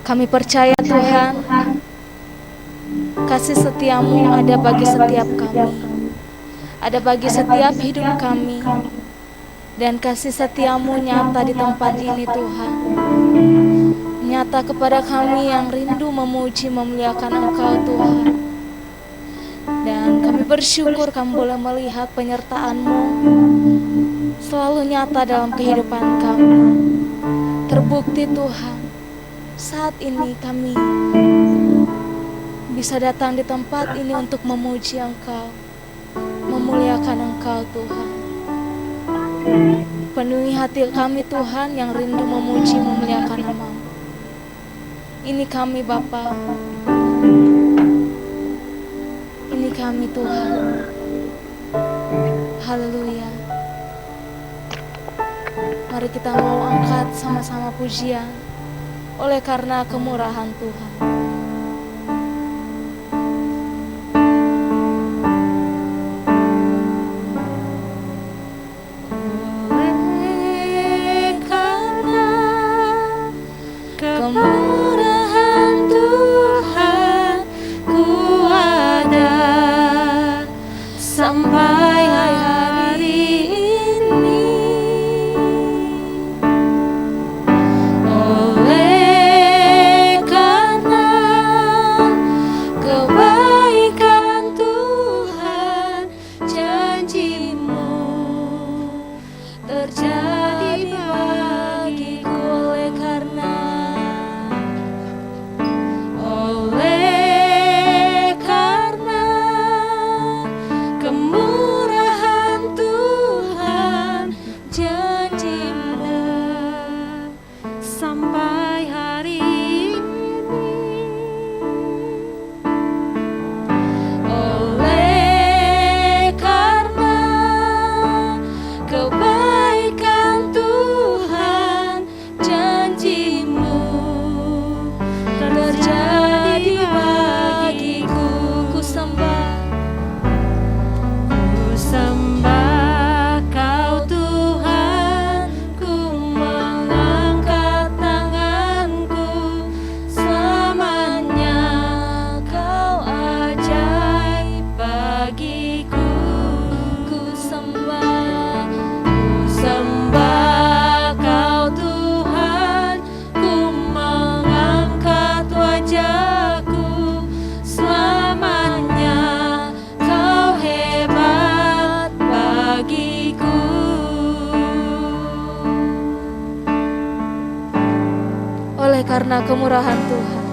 Kami percaya Tuhan, kasih setiamu ada bagi setiap kami, ada bagi setiap hidup kami, dan kasih setiamu nyata di tempat ini Tuhan. Nyata kepada kami yang rindu memuji memuliakan Engkau Tuhan. Dan kami bersyukur kami boleh melihat penyertaan-Mu selalu nyata dalam kehidupan kami. Terbukti Tuhan, saat ini kami bisa datang di tempat ini untuk memuji Engkau, memuliakan Engkau Tuhan. Penuhi hati kami Tuhan yang rindu memuji memuliakan nama-Mu. Ini kami Bapa, ini kami Tuhan. Haleluya. Mari kita mau angkat sama-sama pujian oleh karena kemurahan Tuhan. Karena kemurahan Tuhan. Oleh karena kemurahan Tuhan,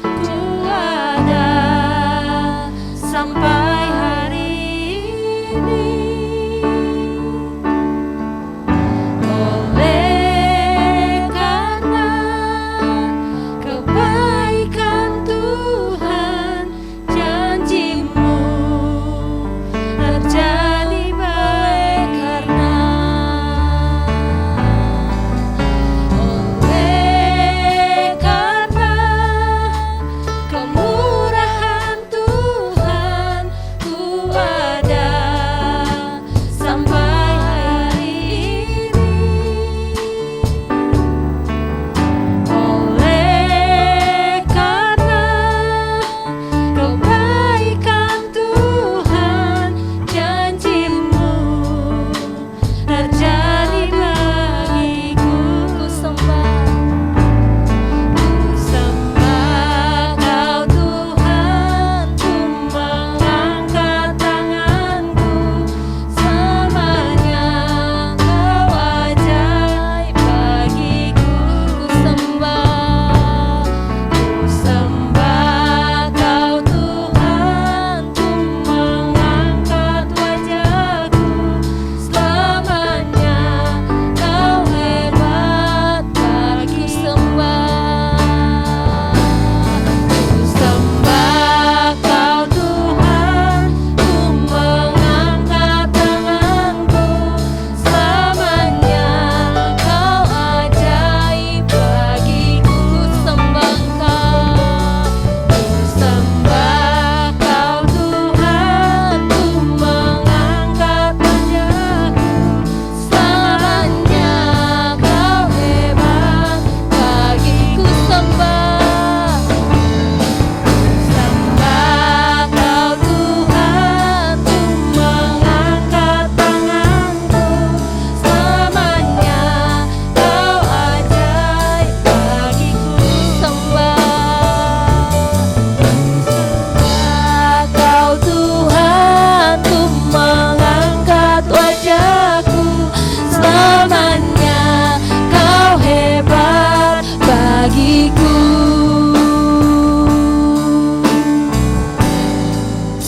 ku ada sampai hari ini. Oleh karena kebaikan Tuhan, janji-Mu terjadi baik karena oleh karena kemurahan Tuhan,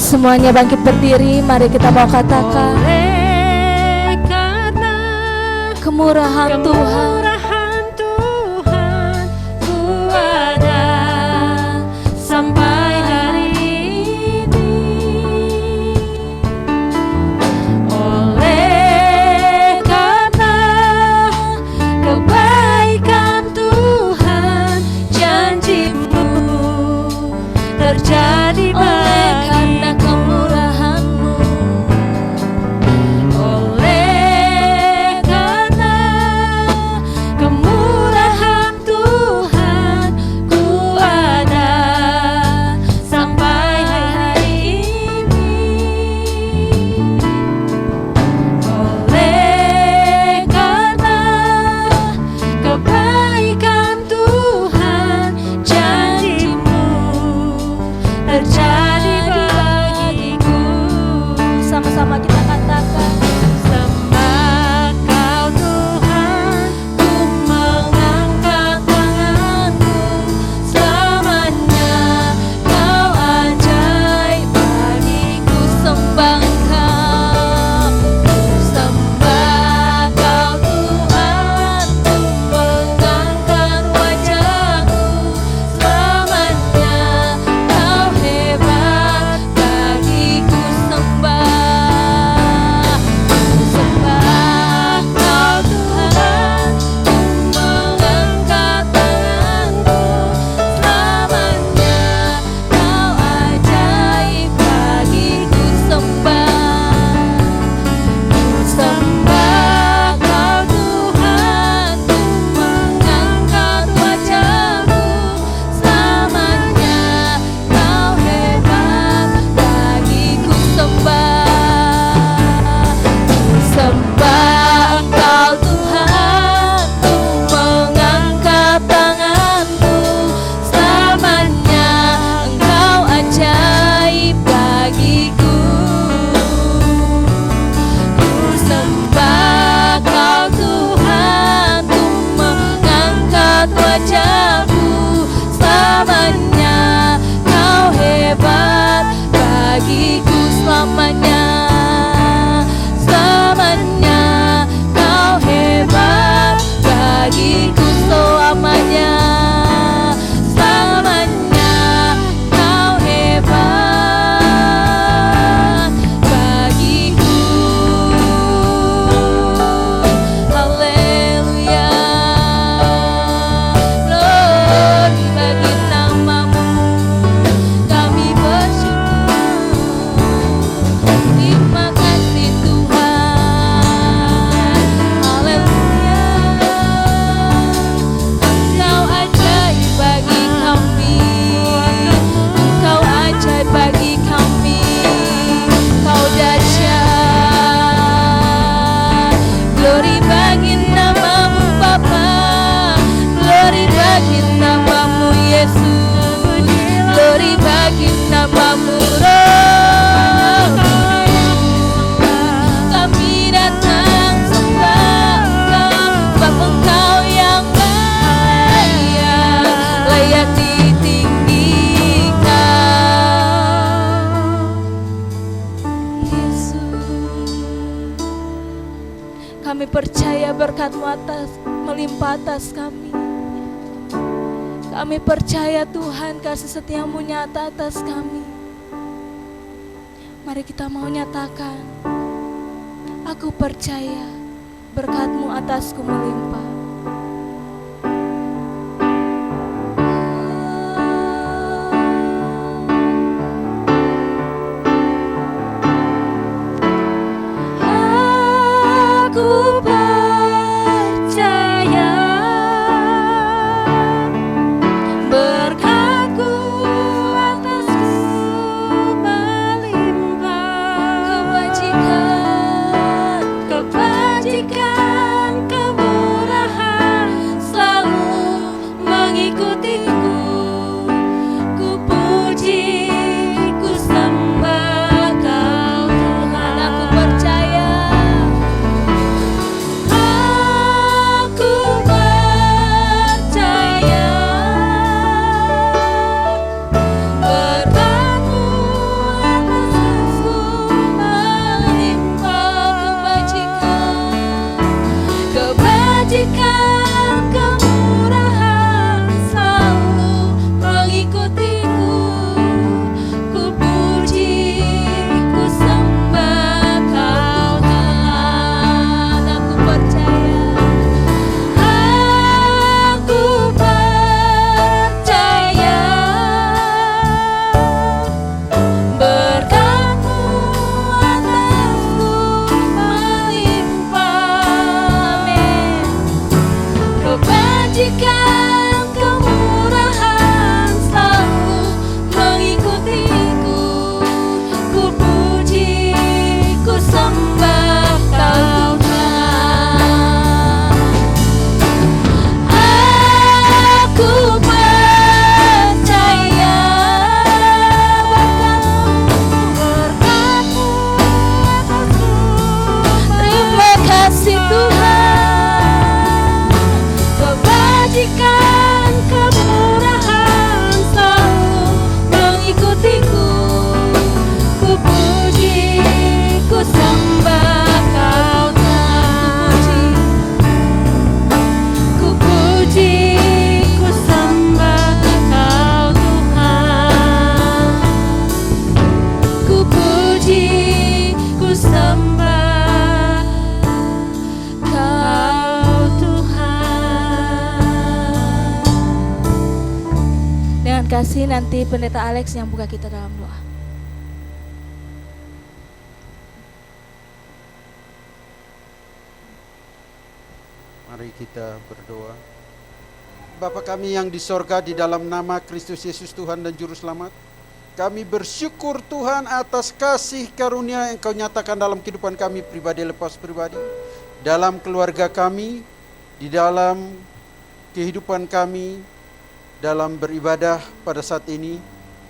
Semuanya bangkit berdiri, mari kita mau katakan oleh karena kemurahan Tuhan. kemurahan Tuhan ku ada sampai hari ini. Oleh karena kebaikan Tuhan, janji-Mu terjadi Oleh karena kemurahan-Mu, oleh karena kemurahan Tuhan ku ada sampai hari ini. Oleh karena kebaikan Tuhan, janji-Mu terjadi bagiku. sama-sama kita katakan Sembah Kau Tuhan, ku mengangkat tanganku. Selamanya Kau ajaib bagiku. sembah Engkau. Sembah Kau Tuhan, ku mengangkat wajahku. Selamanya Kau hebat bagiku. Sembah Kau Tuhan, ku mengangkat tanganku. Selamanya Kau ajaib bagiku. Sembah Kau Tuhan, ku mengangkat wajahku. Selamanya Kau hebat bagiku. Sembah Engkau Tuhan, ku mengangkat tanganku. Selamanya Engkau ajaib bagiku. Ku sembah Kau Tuhan, ku mengangkat wajahku. Selamanya Kau hebat bagiku. Selamanya Kau hebat bagiku. Selamanya Kau hebat bagiku. Haleluya. Glory bagi nama-Mu, kami bersyukur. Terima kasih Tuhan. Haleluya. Engkau ajaib bagi kami. Engkau ajaib bagi kami. Kau dahsyat. Glory bagi nama-Mu Bapa. Glory bagi nama-Mu Yesus. Glory bagi nama-Mu Roh. Kami datang sembah Engkau, sebab Engkau yang layak ditinggikan. Yesus, kami percaya berkat-Mu melimpah atas kami. Kami percaya Tuhan kasih setia-Mu nyata atas kami. Mari kita mau nyatakan, aku percaya berkat-Mu atasku melimpah. Aku percaya berkat-Ku atasku melimpah. Kebajikan, kemurahan Tuhan kasih nanti Pendeta Alex yang buka kita dalam doa. Mari kita berdoa. Bapa kami yang di sorga, di dalam nama Kristus Yesus Tuhan dan Juru Selamat, kami bersyukur Tuhan atas kasih karunia yang Kau nyatakan dalam kehidupan kami pribadi lepas pribadi, dalam keluarga kami, di dalam kehidupan kami, dalam beribadah pada saat ini.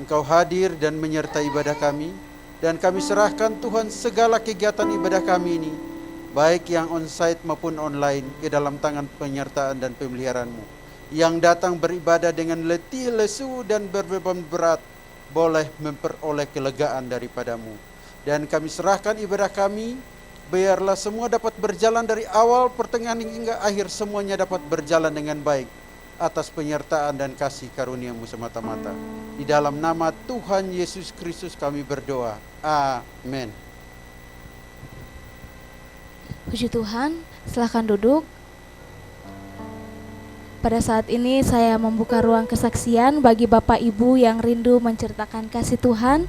Engkau hadir dan menyertai ibadah kami, dan kami serahkan Tuhan segala kegiatan ibadah kami ini, baik yang onsite maupun online, ke dalam tangan penyertaan dan pemeliharaan-Mu. Yang datang beribadah dengan letih, lesu, dan berbeban berat, boleh memperoleh kelegaan daripada-Mu. Dan kami serahkan ibadah kami, biarlah semua dapat berjalan dari awal, pertengahan hingga akhir, semuanya dapat berjalan dengan baik, atas penyertaan dan kasih karunia-Mu semata-mata. Di dalam nama Tuhan Yesus Kristus kami berdoa. Amin. Puji Tuhan, silakan duduk. Pada saat ini saya membuka ruang kesaksian bagi Bapak Ibu yang rindu menceritakan kasih Tuhan.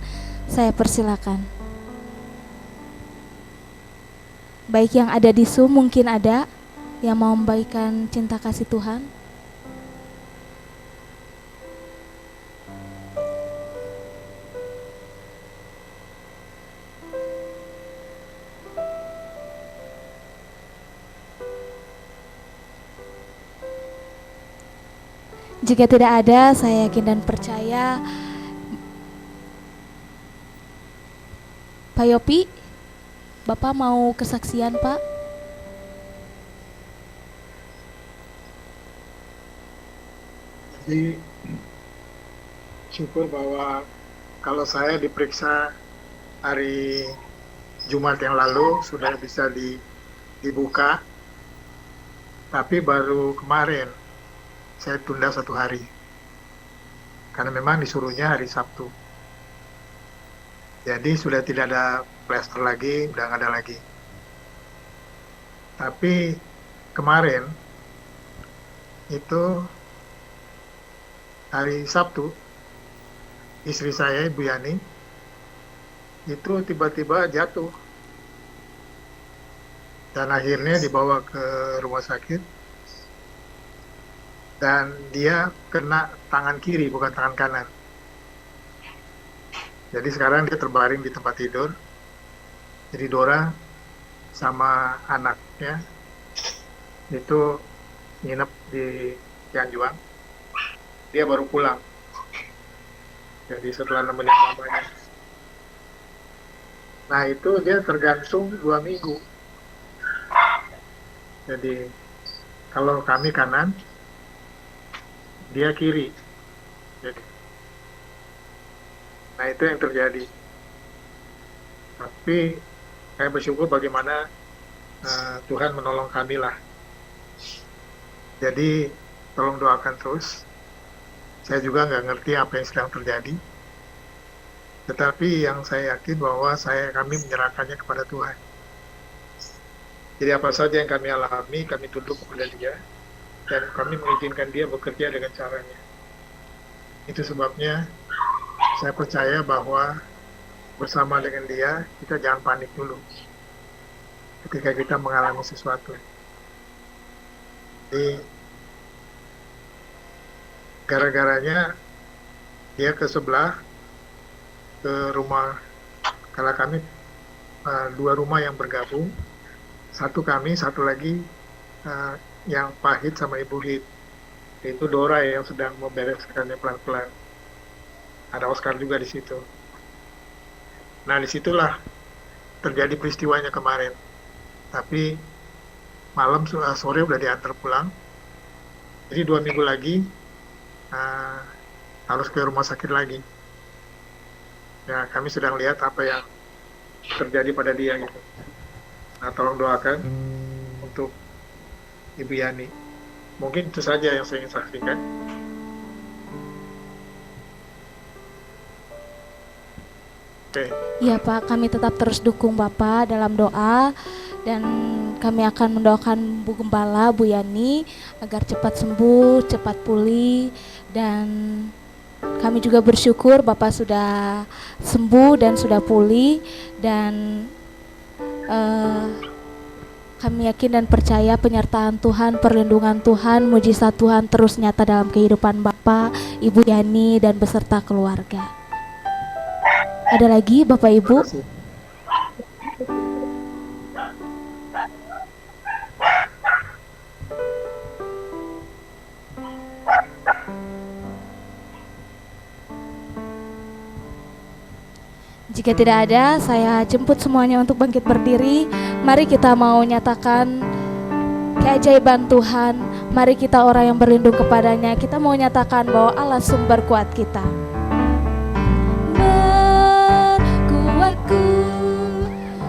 Saya persilakan. Baik yang ada di Zoom, mungkin ada yang mau membagikan cinta kasih Tuhan. Jika tidak ada, saya yakin dan percaya Pak Yopi, Bapak mau kesaksian, Pak? Jadi syukur bahwa kalau saya diperiksa hari Jumat yang lalu sudah bisa dibuka, tapi baru kemarin saya tunda 1 hari karena memang disuruhnya hari Sabtu. Jadi sudah tidak ada plester lagi, udah nggak ada lagi. Tapi kemarin itu hari Sabtu, istri saya, Ibu Yani, itu tiba-tiba jatuh dan akhirnya dibawa ke rumah sakit. Dan dia kena tangan kiri, bukan tangan kanan. Jadi sekarang dia terbaring di tempat tidur. Jadi Dora sama anaknya itu nginep di Cianjuang. Dia baru pulang. Jadi setelah nemenin mamanya. Nah itu dia tergantung 2 minggu. Jadi kalau kami kanan, dia kiri. Jadi, nah itu yang terjadi. Tapi saya bersyukur bagaimana Tuhan menolong kami lah. Jadi tolong doakan terus. Saya juga nggak ngerti apa yang sedang terjadi. Tetapi yang saya yakin bahwa kami menyerahkannya kepada Tuhan. Jadi apa saja yang kami alami, kami tunduk kepada Dia. Dan kami mengizinkan Dia bekerja dengan caranya. Itu sebabnya saya percaya bahwa bersama dengan Dia, kita jangan panik dulu ketika kita mengalami sesuatu. Jadi gara-garanya dia ke sebelah, ke rumah, kalau kami 2 rumah yang bergabung, satu kami, satu lagi yang Pahit sama Ibu Hit. Itu Dora yang sedang membereskannya pelan-pelan. Ada Oscar juga di situ. Nah disitulah terjadi peristiwanya kemarin. Tapi malam sore udah diantar pulang. Jadi 2 minggu lagi harus ke rumah sakit lagi. Ya kami sedang lihat apa yang terjadi pada dia gitu. Nah tolong doakan untuk Ibu Yani. Mungkin itu saja yang saya ingin saksikan. Oke. Iya Pak, kami tetap terus dukung Bapak dalam doa. Dan kami akan mendoakan Bu Gembala, Bu Yani, agar cepat sembuh, cepat pulih. Dan kami juga bersyukur Bapak sudah sembuh dan sudah pulih, dan kami yakin dan percaya penyertaan Tuhan, perlindungan Tuhan, mujizat Tuhan terus nyata dalam kehidupan Bapak, Ibu Yani, dan beserta keluarga. Ada lagi Bapak Ibu? Jika tidak ada, saya jemput semuanya untuk bangkit berdiri. Mari kita mau nyatakan keajaiban Tuhan. Mari kita orang yang berlindung kepadanya, kita mau nyatakan bahwa Allah sumber kuat kita. Berkuatku,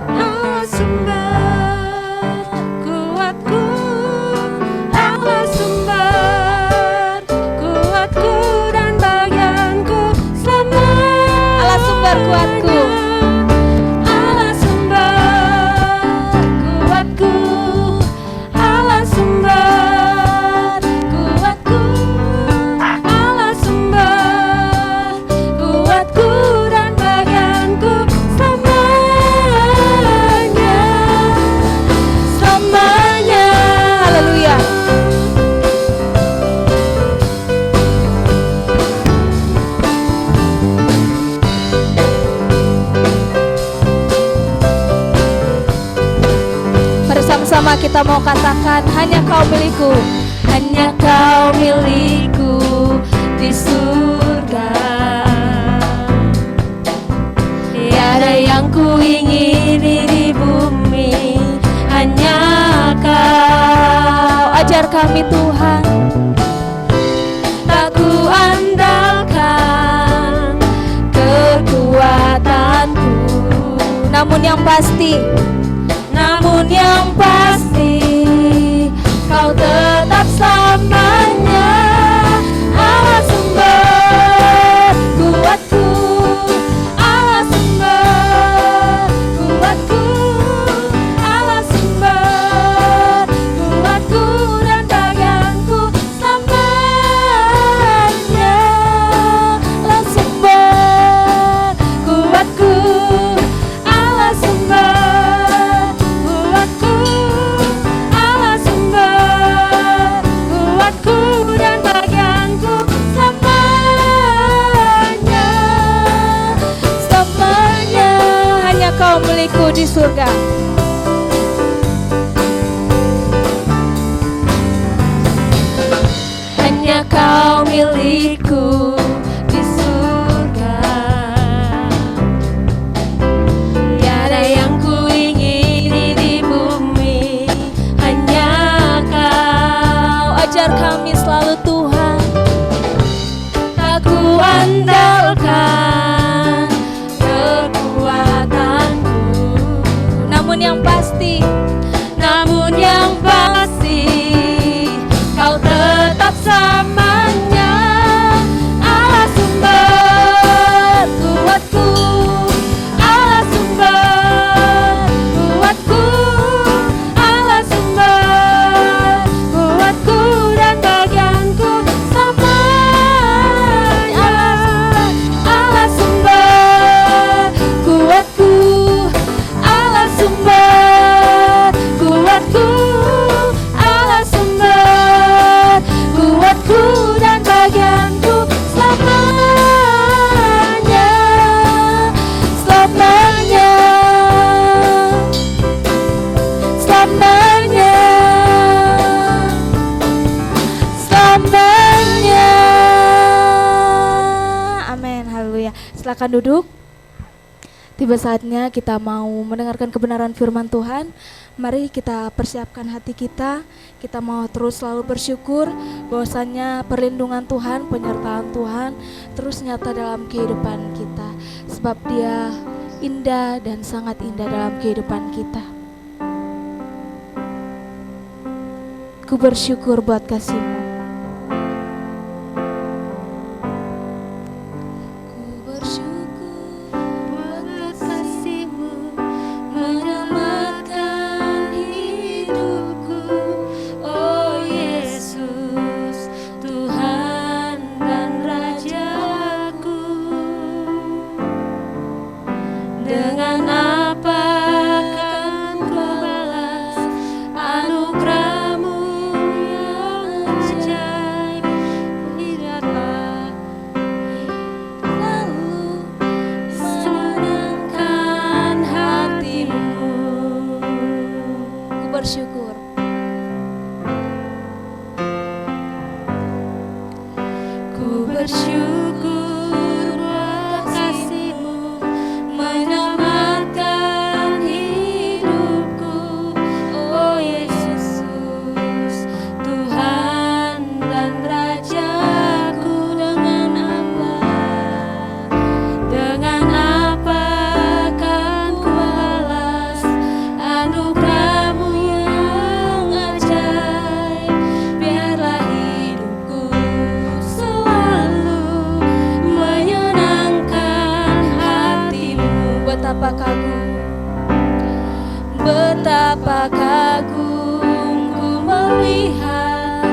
Allah sumber kuatku, Allah sumber kuatku dan bagianku selama. Allah sumber kuatku. Allah sumber kuatku, Allah sumber kuatku, Allah sumber kuatku dan bagianku selamanya, selamanya. Haleluya. Bersama-sama kita mau katakan, hanya Kau milikku, Hanya Kau milikku di surga. Tiada yang ku ingini di bumi, hanya Kau. ajar kami Tuhan. Tak ku andalkan kekuatanku, Namun yang pasti, Kau tetap selamanya. Allah sumber kuatku, Allah sumber kuatku, Allah sumber kuatku dan bagianku selamanya. Allah sumber kuatku, Allah sumber kuatku, Allah sumber kuatku dan bagianku selamanya, selamanya. hanya Kau milikku di surga. Hanya Kau milikku di surga. Tiada yang ku ingini di bumi, hanya Kau. Ajar kami selalu Tuhan. Tak ku andalkan kekuatanku, Namun yang pasti, Kau tetap selamanya. Allah sumber kuatku, Allah sumber kuatku, Allah sumber kuatku dan bagianku selamanya. Allah sumber kuatku, Allah sumber kuatku, Allah sumber kuatku dan bagianku selamanya, selamanya, selamanya, selamanya. amin, haleluya. Silakan duduk. Tiba saatnya kita mau mendengarkan kebenaran firman Tuhan. Mari kita persiapkan hati kita. Kita mau terus selalu bersyukur bahwasanya perlindungan Tuhan, penyertaan Tuhan terus nyata dalam kehidupan kita. Sebab Dia indah dan sangat indah dalam kehidupan kita. Ku bersyukur buat kasih-Mu. Ku bersyukur buat kasih-Mu menyelamatkan hidupku. Oh Yesus, Tuhan dan Raja. kagum, betapa kagum ku melihat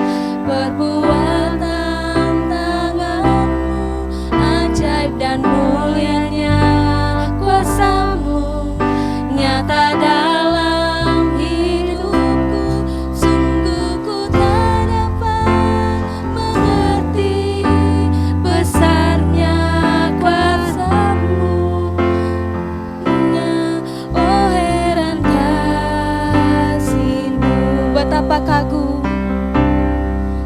perbuatan tangan-Mu, ajaib dan mulianya kuasa-Mu nyata dalam hidupku. Sungguh ku tak dapat mengerti besarnya kuasa-Mu. Oh heran kasih-Mu, betapa kagum,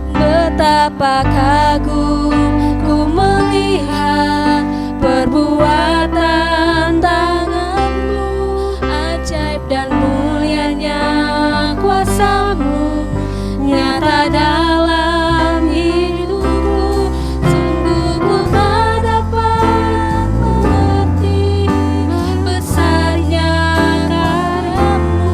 betapa kagum ku melihat perbuatan tangan-Mu, ajaib dan mulianya kuasa-Mu nyata dalam hidupku. Sungguh ku tak dapat mengerti besarnya karya-Mu.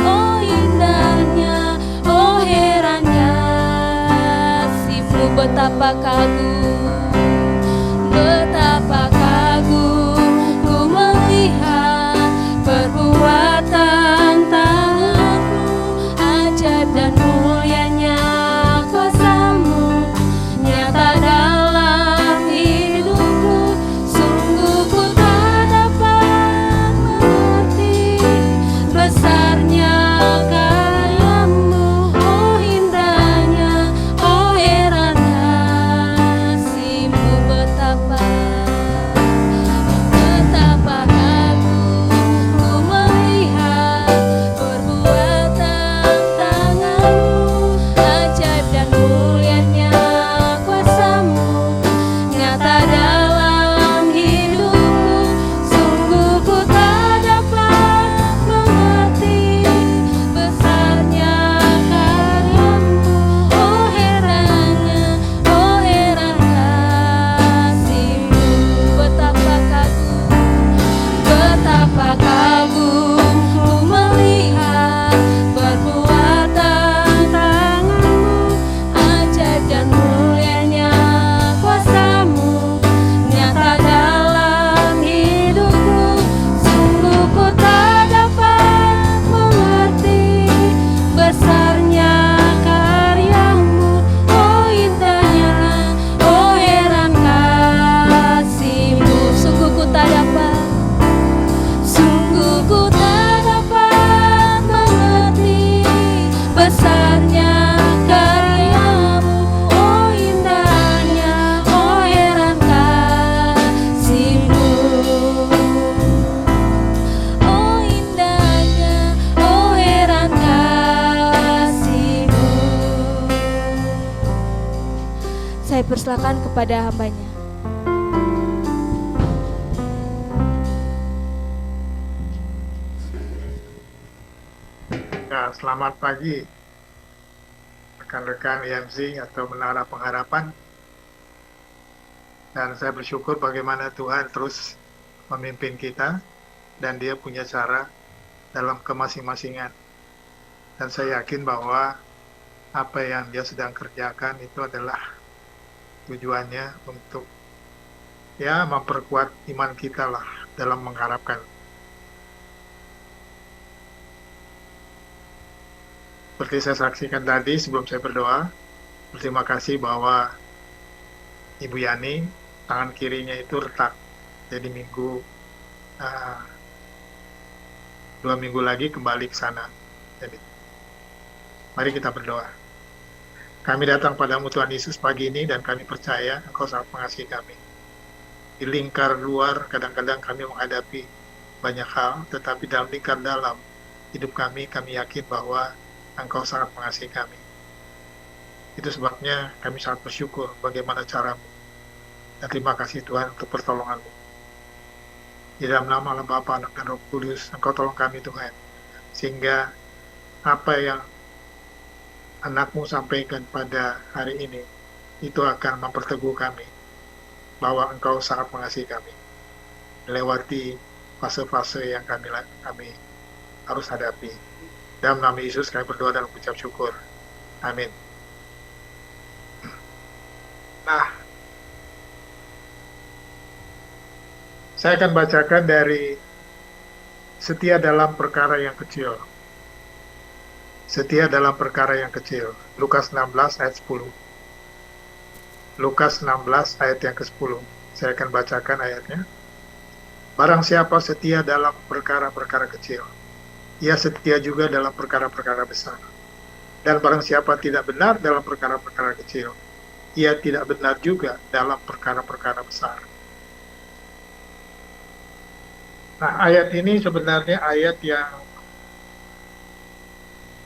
Oh indahnya, oh heran kasih-Mu, betapa kagum, betapa kagum ku melihat perbuatan tangan-Mu, ajaib dan mulianya kuasa-Mu nyata dalam hidupku. Sungguh ku tak dapat mengerti besarnya karya-Mu. Oh indahnya, oh heran kasih-Mu, betapa kagum ku melihat perbuatan tangan-Mu, ajaib dan mulianya kuasa-Mu nyata dalam hidupku. Sungguh ku tak dapat mengerti besarnya karya-Mu. Oh herannya, oh heran kasih-Mu, betapa kagum ku melihat perbuatan tangan-Mu, ajaib dan mulianya kuasa-Mu nyata dalam hidupku. Sungguh ku tak dapat mengerti besarnya karya-Mu. Oh indahnya, oh heran kasih-Mu. Sungguh ku tak dapat, sungguh ku tak dapat mengerti besarnya karya-Mu. Oh indahnya, oh heran kasih-Mu. Oh indahnya, oh heran kasih-Mu. Saya persilakan kepada hambanya. Ya, selamat pagi rekan-rekan IMC atau Menara Pengharapan. Dan saya bersyukur bagaimana Tuhan terus memimpin kita dan Dia punya cara dalam kemasing-masingan. Dan saya yakin bahwa apa yang Dia sedang kerjakan itu adalah tujuannya untuk ya memperkuat iman kita lah dalam mengharapkan. Seperti saya saksikan tadi sebelum saya berdoa, berterima kasih bahwa Ibu Yani tangan kirinya itu retak. Jadi 2 minggu lagi kembali ke sana. Jadi mari kita berdoa. Kami datang padamu Tuhan Yesus pagi ini dan kami percaya Engkau sangat mengasihi kami. Di lingkar luar kadang-kadang kami menghadapi banyak hal, tetapi dalam lingkar dalam hidup kami yakin bahwa Engkau sangat mengasihi kami. Itu sebabnya kami sangat bersyukur bagaimana cara-Mu. Dan terima kasih Tuhan untuk pertolongan-Mu. Di dalam nama Allah Bapa, Anak dan Roh Kudus, Engkau tolong kami Tuhan. Sehingga apa yang Anak-Mu sampaikan pada hari ini, itu akan memperteguh kami bahwa Engkau sangat mengasihi kami. Melewati fase-fase yang kami harus hadapi. Dalam nama Yesus kami berdoa dan mengucap syukur. Amin. Nah, saya akan bacakan dari setia dalam perkara yang kecil. Setia dalam perkara yang kecil. Lukas 16 ayat 10. Lukas 16 ayat yang ke-10. Saya akan bacakan ayatnya. Barang siapa setia dalam perkara-perkara kecil, ia setia juga dalam perkara-perkara besar. Dan barang siapa tidak benar dalam perkara-perkara kecil, ia tidak benar juga dalam perkara-perkara besar. Nah, ayat ini sebenarnya ayat yang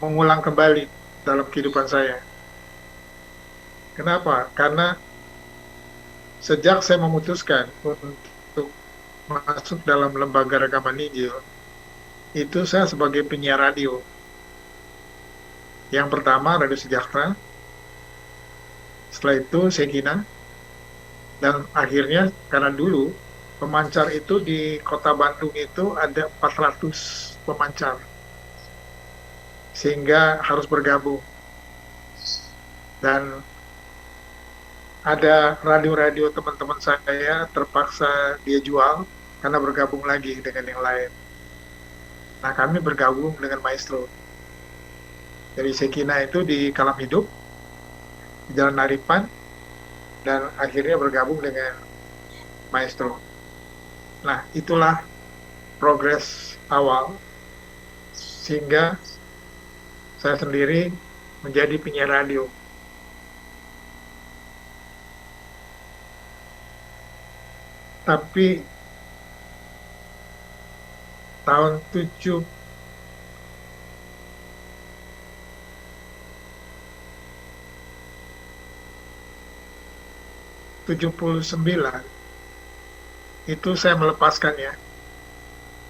mengulang kembali dalam kehidupan saya. Kenapa? Karena sejak saya memutuskan untuk masuk dalam lembaga rekaman Injil, itu saya sebagai penyiar radio. Yang pertama Radio Sejahtera, setelah itu Sekina, dan akhirnya karena dulu pemancar itu di kota Bandung itu ada 400 pemancar, sehingga harus bergabung. Dan ada radio-radio teman-teman saya terpaksa dia jual karena bergabung lagi dengan yang lain. Nah, kami bergabung dengan Maestro. Dari Sekina itu di Kalam Hidup, di Jalan Naripan, dan akhirnya bergabung dengan Maestro. Nah, itulah progres awal, sehingga saya sendiri menjadi penyiar radio. Tapi tahun 79 itu saya melepaskannya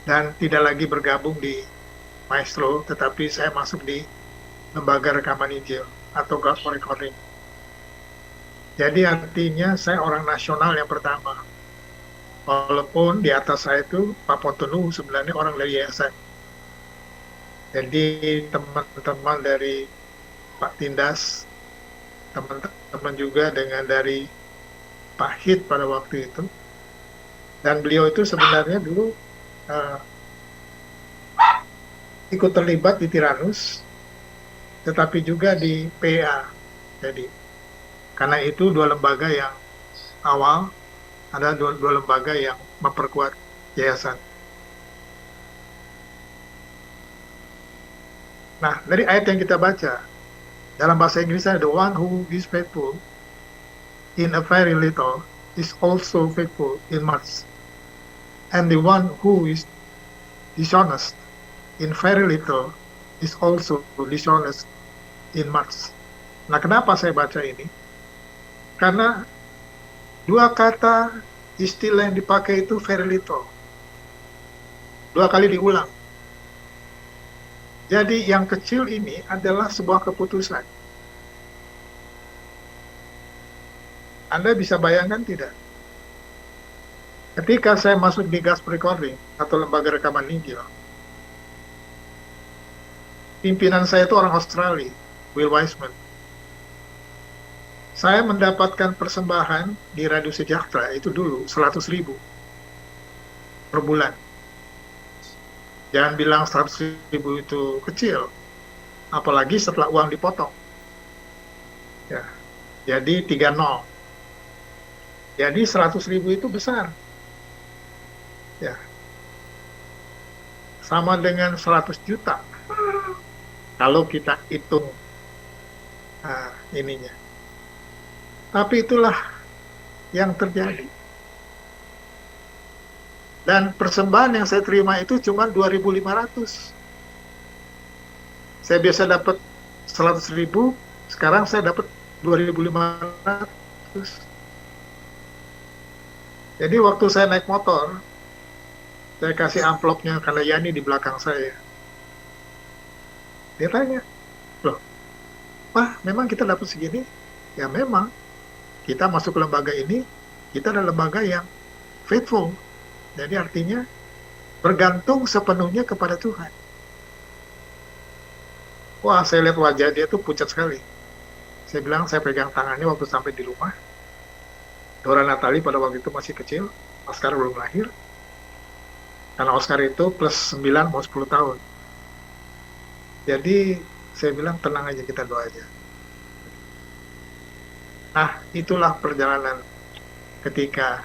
dan tidak lagi bergabung di Maestro, tetapi saya masuk di lembaga rekaman Injil atau Gospel Recording. Jadi artinya saya orang nasional yang pertama. Walaupun di atas saya itu Pak Pontonu sebenarnya orang dari yayasan. Jadi teman-teman dari Pak Tindas, teman-teman juga dengan dari Pak Hit pada waktu itu. Dan beliau itu sebenarnya dulu ikut terlibat di Tiranus, tetapi juga di PA. Jadi karena itu dua lembaga yang awal, ada dua lembaga yang memperkuat yayasan. Nah, dari ayat yang kita baca, dalam bahasa Inggrisnya, the one who is faithful in a very little is also faithful in much. And the one who is dishonest in very little is also dishonest in much. Nah, kenapa saya baca ini? Karena dua kata istilah yang dipakai itu very little. Dua kali diulang. Jadi yang kecil ini adalah sebuah keputusan. Anda bisa bayangkan tidak? Ketika saya masuk di Gospel Recording atau lembaga rekaman Injil, pimpinan saya itu orang Australia, Will Wiseman. Saya mendapatkan persembahan di Radio Sejahtera itu dulu 100.000 per bulan. Jangan bilang 100.000 itu kecil, apalagi setelah uang dipotong. Ya, jadi 30. Jadi 100.000 itu besar. Ya, sama dengan 100 juta kalau kita hitung ininya. Tapi itulah yang terjadi. Dan persembahan yang saya terima itu cuma 2.500. Saya biasa dapat 100.000, sekarang saya dapat 2.500. Jadi waktu saya naik motor, saya kasih amplopnya karena Yani di belakang saya. Dia tanya, loh, Pak, memang kita dapat segini? Ya memang. Kita masuk ke lembaga ini, kita adalah lembaga yang faithful. Jadi artinya bergantung sepenuhnya kepada Tuhan. Wah, saya lihat wajah dia tuh pucat sekali. Saya bilang, saya pegang tangannya waktu sampai di rumah. Dora Natali pada waktu itu masih kecil, Oscar belum lahir. Karena Oscar itu plus 9 mau 10 tahun. Jadi saya bilang tenang aja, kita doa aja. Nah, itulah perjalanan ketika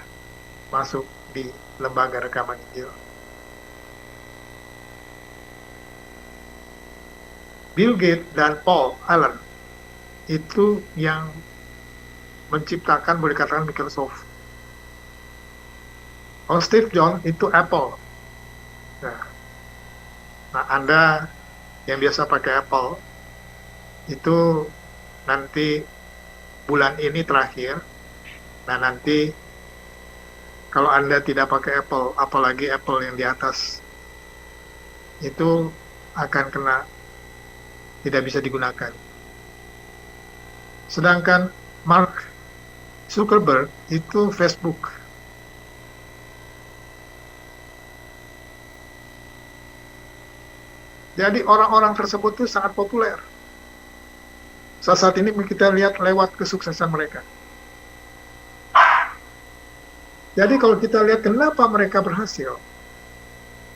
masuk di lembaga rekaman Injil. Bill Gates dan Paul Allen itu yang menciptakan, boleh dikatakan, Microsoft. Kalau Steve Jobs itu Apple. Nah, Anda yang biasa pakai Apple, itu nanti bulan ini terakhir, nah nanti kalau Anda tidak pakai Apple, apalagi Apple yang di atas, itu akan kena, tidak bisa digunakan. Sedangkan Mark Zuckerberg itu Facebook. Jadi orang-orang tersebut itu sangat populer. Saat ini kita lihat lewat kesuksesan mereka. Jadi kalau kita lihat kenapa mereka berhasil,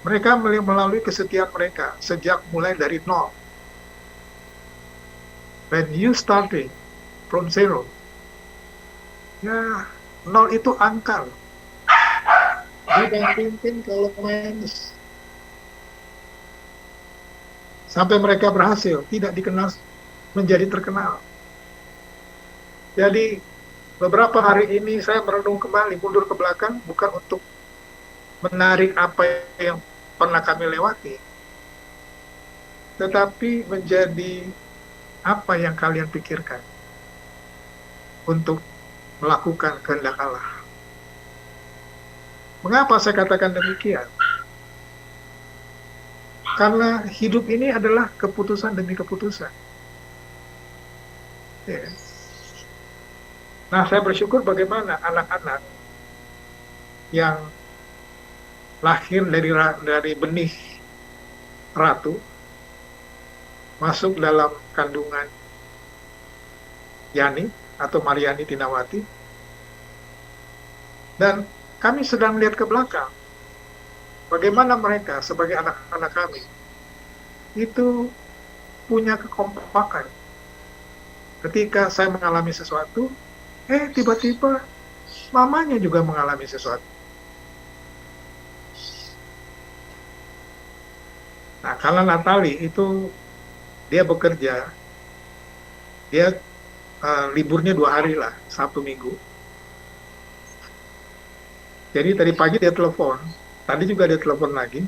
mereka melalui kesetiaan mereka sejak mulai dari nol. When you starting from zero, ya nol itu angka. Dibandingkan kalau minus. Sampai mereka berhasil, tidak dikenal, menjadi terkenal. Jadi beberapa hari ini saya merenung kembali, mundur ke belakang, bukan untuk menarik apa yang pernah kami lewati, tetapi menjadi apa yang kalian pikirkan untuk melakukan kehendak Allah. Mengapa saya katakan demikian? Karena hidup ini adalah keputusan demi keputusan. Ya. Nah, saya bersyukur bagaimana anak-anak yang lahir dari benih ratu masuk dalam kandungan Yani atau Mariani Tinawati, dan kami sedang lihat ke belakang bagaimana mereka sebagai anak-anak kami itu punya kekompakan. Ketika saya mengalami sesuatu, tiba-tiba mamanya juga mengalami sesuatu. Nah, karena Natali itu dia bekerja, dia liburnya 2 hari lah, Sabtu Minggu. Jadi tadi pagi dia telepon, tadi juga dia telepon lagi.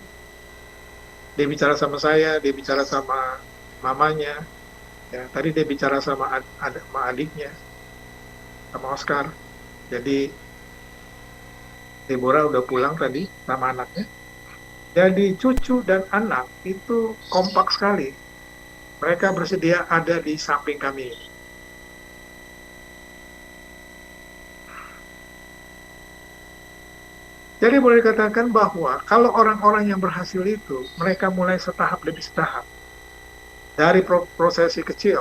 Dia bicara sama saya, dia bicara sama mamanya. Ya, tadi dia bicara sama adiknya, sama Oscar. Jadi Deborah udah pulang tadi sama anaknya. Jadi cucu dan anak itu kompak sekali. Mereka bersedia ada di samping kami. Jadi boleh dikatakan bahwa kalau orang-orang yang berhasil itu, mereka mulai setahap demi setahap. Dari prosesi kecil,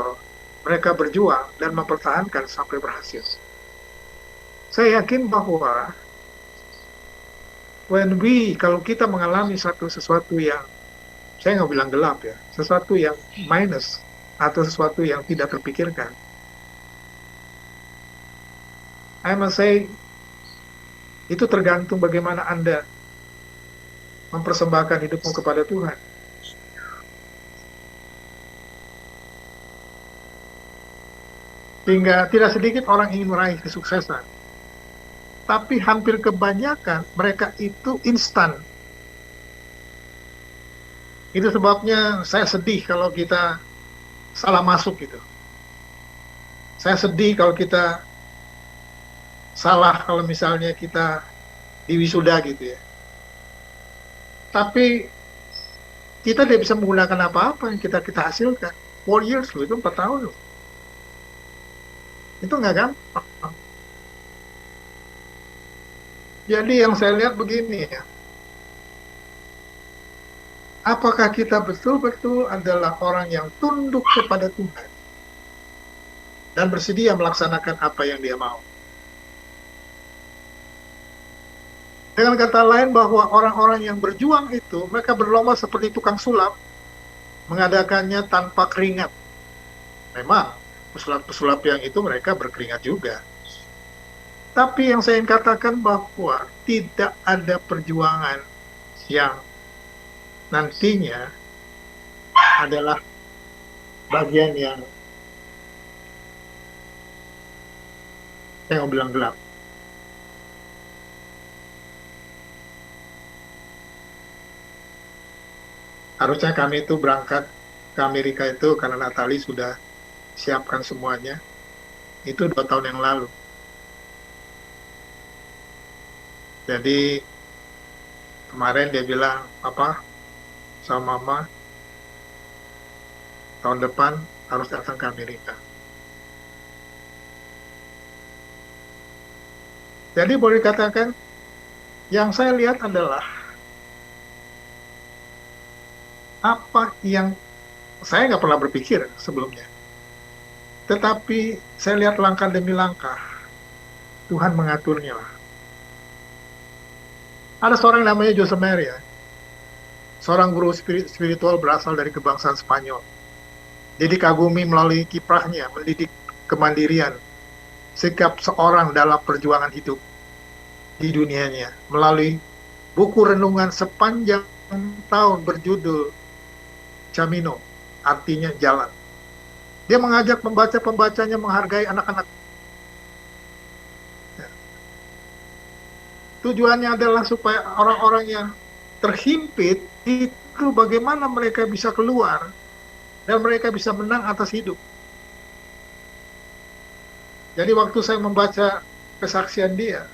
mereka berjuang dan mempertahankan sampai berhasil. Saya yakin bahwa kalau kita mengalami sesuatu yang, saya nggak bilang gelap ya, sesuatu yang minus atau sesuatu yang tidak terpikirkan, I must say, itu tergantung bagaimana Anda mempersembahkan hidupmu kepada Tuhan. Sehingga tidak sedikit orang ingin meraih kesuksesan. Tapi hampir kebanyakan mereka itu instan. Itu sebabnya saya sedih kalau kita salah masuk gitu. Saya sedih kalau kita salah kalau misalnya kita di wisuda gitu ya. Tapi kita tidak bisa menggunakan apa-apa yang kita hasilkan. 4 years loh, itu 4 tahun loh. Itu nggak gampang. Jadi yang saya lihat begini ya. Apakah kita betul-betul adalah orang yang tunduk kepada Tuhan dan bersedia melaksanakan apa yang Dia mau? Dengan kata lain bahwa orang-orang yang berjuang itu, mereka berlomba seperti tukang sulap, mengadakannya tanpa keringat. Memang, pesulap-pesulap yang itu mereka berkeringat juga. Tapi yang saya ingin katakan bahwa tidak ada perjuangan yang nantinya adalah bagian yang saya mau bilang gelap. Harusnya kami itu berangkat ke Amerika itu karena Natali sudah siapkan semuanya. Itu 2 tahun yang lalu. Jadi kemarin dia bilang, Papa sama Mama tahun depan harus datang ke Amerika. Jadi boleh dikatakan yang saya lihat adalah apa yang saya nggak pernah berpikir sebelumnya. Tetapi saya lihat langkah demi langkah Tuhan mengaturnya lah. Ada seorang namanya Jose Maria, seorang guru spiritual berasal dari kebangsaan Spanyol. Dia dikagumi melalui kiprahnya, mendidik kemandirian, sikap seorang dalam perjuangan hidup di dunianya, melalui buku renungan sepanjang tahun berjudul Camino, artinya jalan. Dia mengajak pembaca-pembacanya menghargai anak-anak. Tujuannya adalah supaya orang-orang yang terhimpit itu bagaimana mereka bisa keluar dan mereka bisa menang atas hidup. Jadi waktu saya membaca kesaksian dia,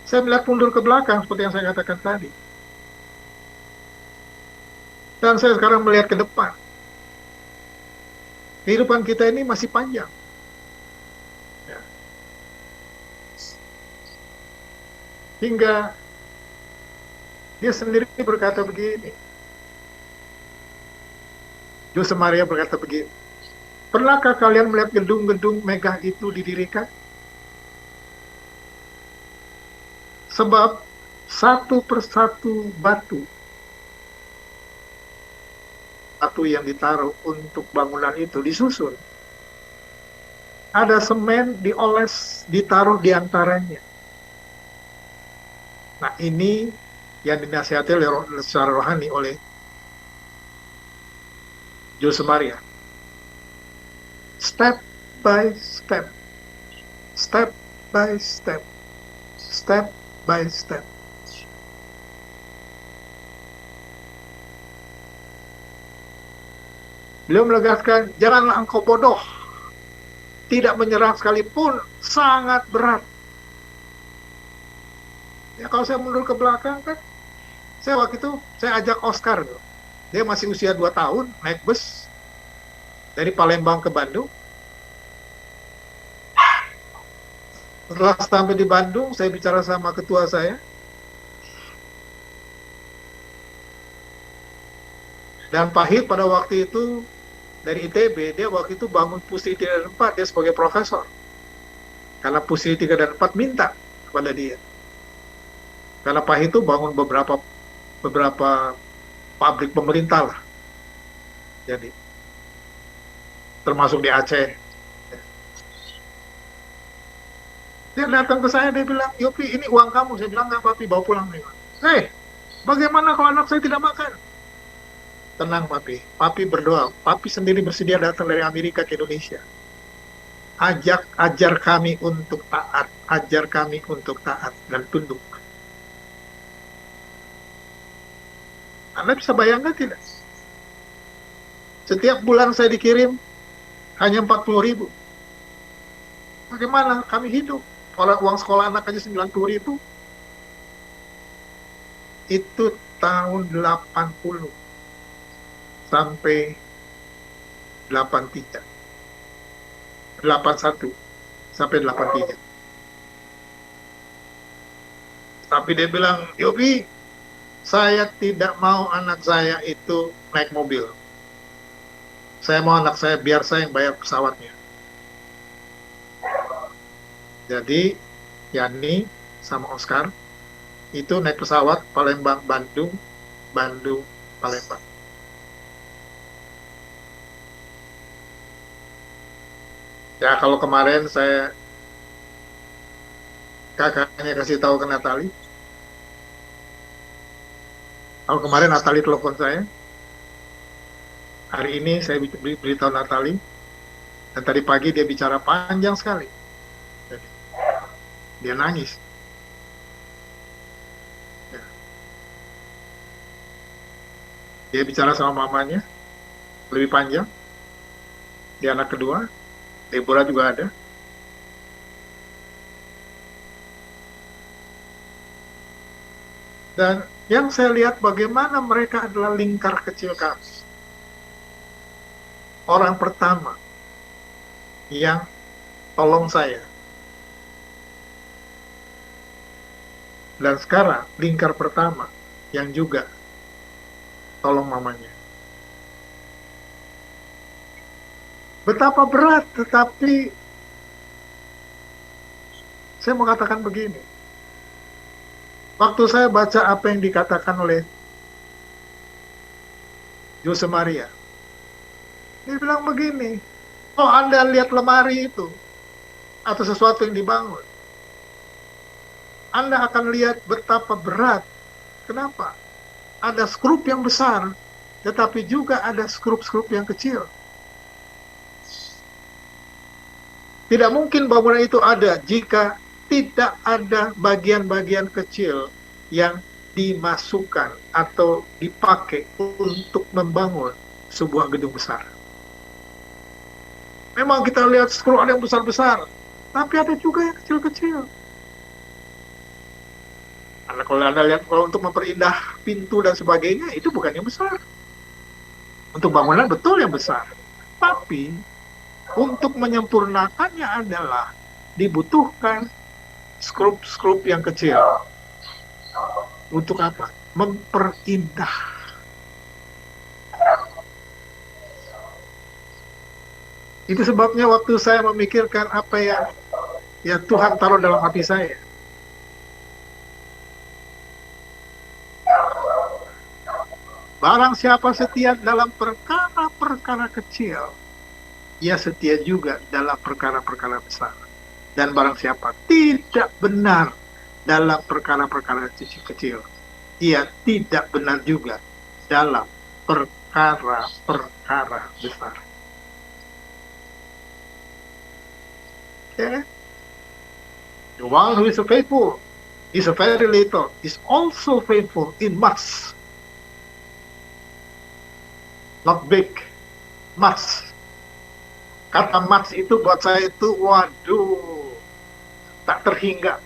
saya melihat mundur ke belakang seperti yang saya katakan tadi. Dan saya sekarang melihat ke depan. Kehidupan kita ini masih panjang. Ya. Hingga dia sendiri berkata begini. Jose Maria berkata begini. Pernahkah kalian melihat gedung-gedung megah itu didirikan? Sebab satu persatu batu yang ditaruh untuk bangunan itu disusun. Ada semen dioles, ditaruh di antaranya. Nah, ini yang dinasihati secara rohani oleh Jose Maria. Step by step. Step by step. Step by step. Beliau menegaskan, janganlah engkau bodoh. Tidak menyerah sekalipun, sangat berat. Ya kalau saya mundur ke belakang kan, saya waktu itu, saya ajak Oscar. Dia masih usia 2 tahun, naik bus dari Palembang ke Bandung. Setelah sampai di Bandung, saya bicara sama ketua saya. Dan Pahit pada waktu itu, dari ITB, dia waktu itu bangun Pusri 3 dan 4, dia sebagai profesor. Karena Pusri 3 dan 4 minta kepada dia. Karena Pahit itu bangun beberapa pabrik pemerintah lah. Jadi, termasuk di Aceh. Dia datang ke saya, dia bilang, Yopi, ini uang kamu. Saya bilang, enggak, Papi, bawa pulang. Bagaimana kalau anak saya tidak makan? Tenang, Papi. Papi berdoa. Papi sendiri bersedia datang dari Amerika ke Indonesia. Ajar kami untuk taat. Ajar kami untuk taat dan tunduk. Anda bisa bayangkan tidak? Setiap bulan saya dikirim hanya 40.000. Bagaimana kami hidup? Kalau uang sekolah anak aja 90.000. Itu tahun 80 sampai 81 sampai 83. Tapi dia bilang, Yopi, saya tidak mau anak saya itu naik mobil. Saya mau anak saya biar saya yang bayar pesawatnya. Jadi Yani sama Oscar itu naik pesawat Palembang Bandung, Bandung Palembang. Ya kalau kemarin kakaknya kasih tahu ke Natali. Kalau kemarin Natali telepon saya, hari ini saya beritahu Natali, dan tadi pagi dia bicara panjang sekali. Dia nangis. Ya. Dia bicara sama mamanya, lebih panjang. Dia anak kedua, Deborah juga ada. Dan yang saya lihat bagaimana mereka adalah lingkar kecil kami. Orang pertama yang tolong saya. Dan sekarang lingkar pertama yang juga tolong mamanya. Betapa berat, tetapi saya mau katakan begini. Waktu saya baca apa yang dikatakan oleh Jose Maria, dia bilang begini, oh Anda lihat lemari itu, atau sesuatu yang dibangun, Anda akan lihat betapa berat. Kenapa? Ada skrup yang besar, tetapi juga ada skrup-skrup yang kecil. Tidak mungkin bangunan itu ada jika tidak ada bagian-bagian kecil yang dimasukkan atau dipakai untuk membangun sebuah gedung besar. Memang kita lihat skrup ada yang besar-besar, tapi ada juga yang kecil-kecil. Kalau Anda lihat, kalau untuk memperindah pintu dan sebagainya, itu bukan yang besar. Untuk bangunan betul yang besar. Tapi, untuk menyempurnakannya adalah dibutuhkan skrup-skrup yang kecil. Untuk apa? Memperindah. Itu sebabnya waktu saya memikirkan apa yang Tuhan taruh dalam hati saya. Barang siapa setia dalam perkara-perkara kecil, ia setia juga dalam perkara-perkara besar. Dan barang siapa tidak benar dalam perkara-perkara kecil, ia tidak benar juga dalam perkara-perkara besar. Okay? The one who is faithful is a very little, is also faithful in much. Not big, much. Kata much itu buat saya itu, waduh, tak terhingga.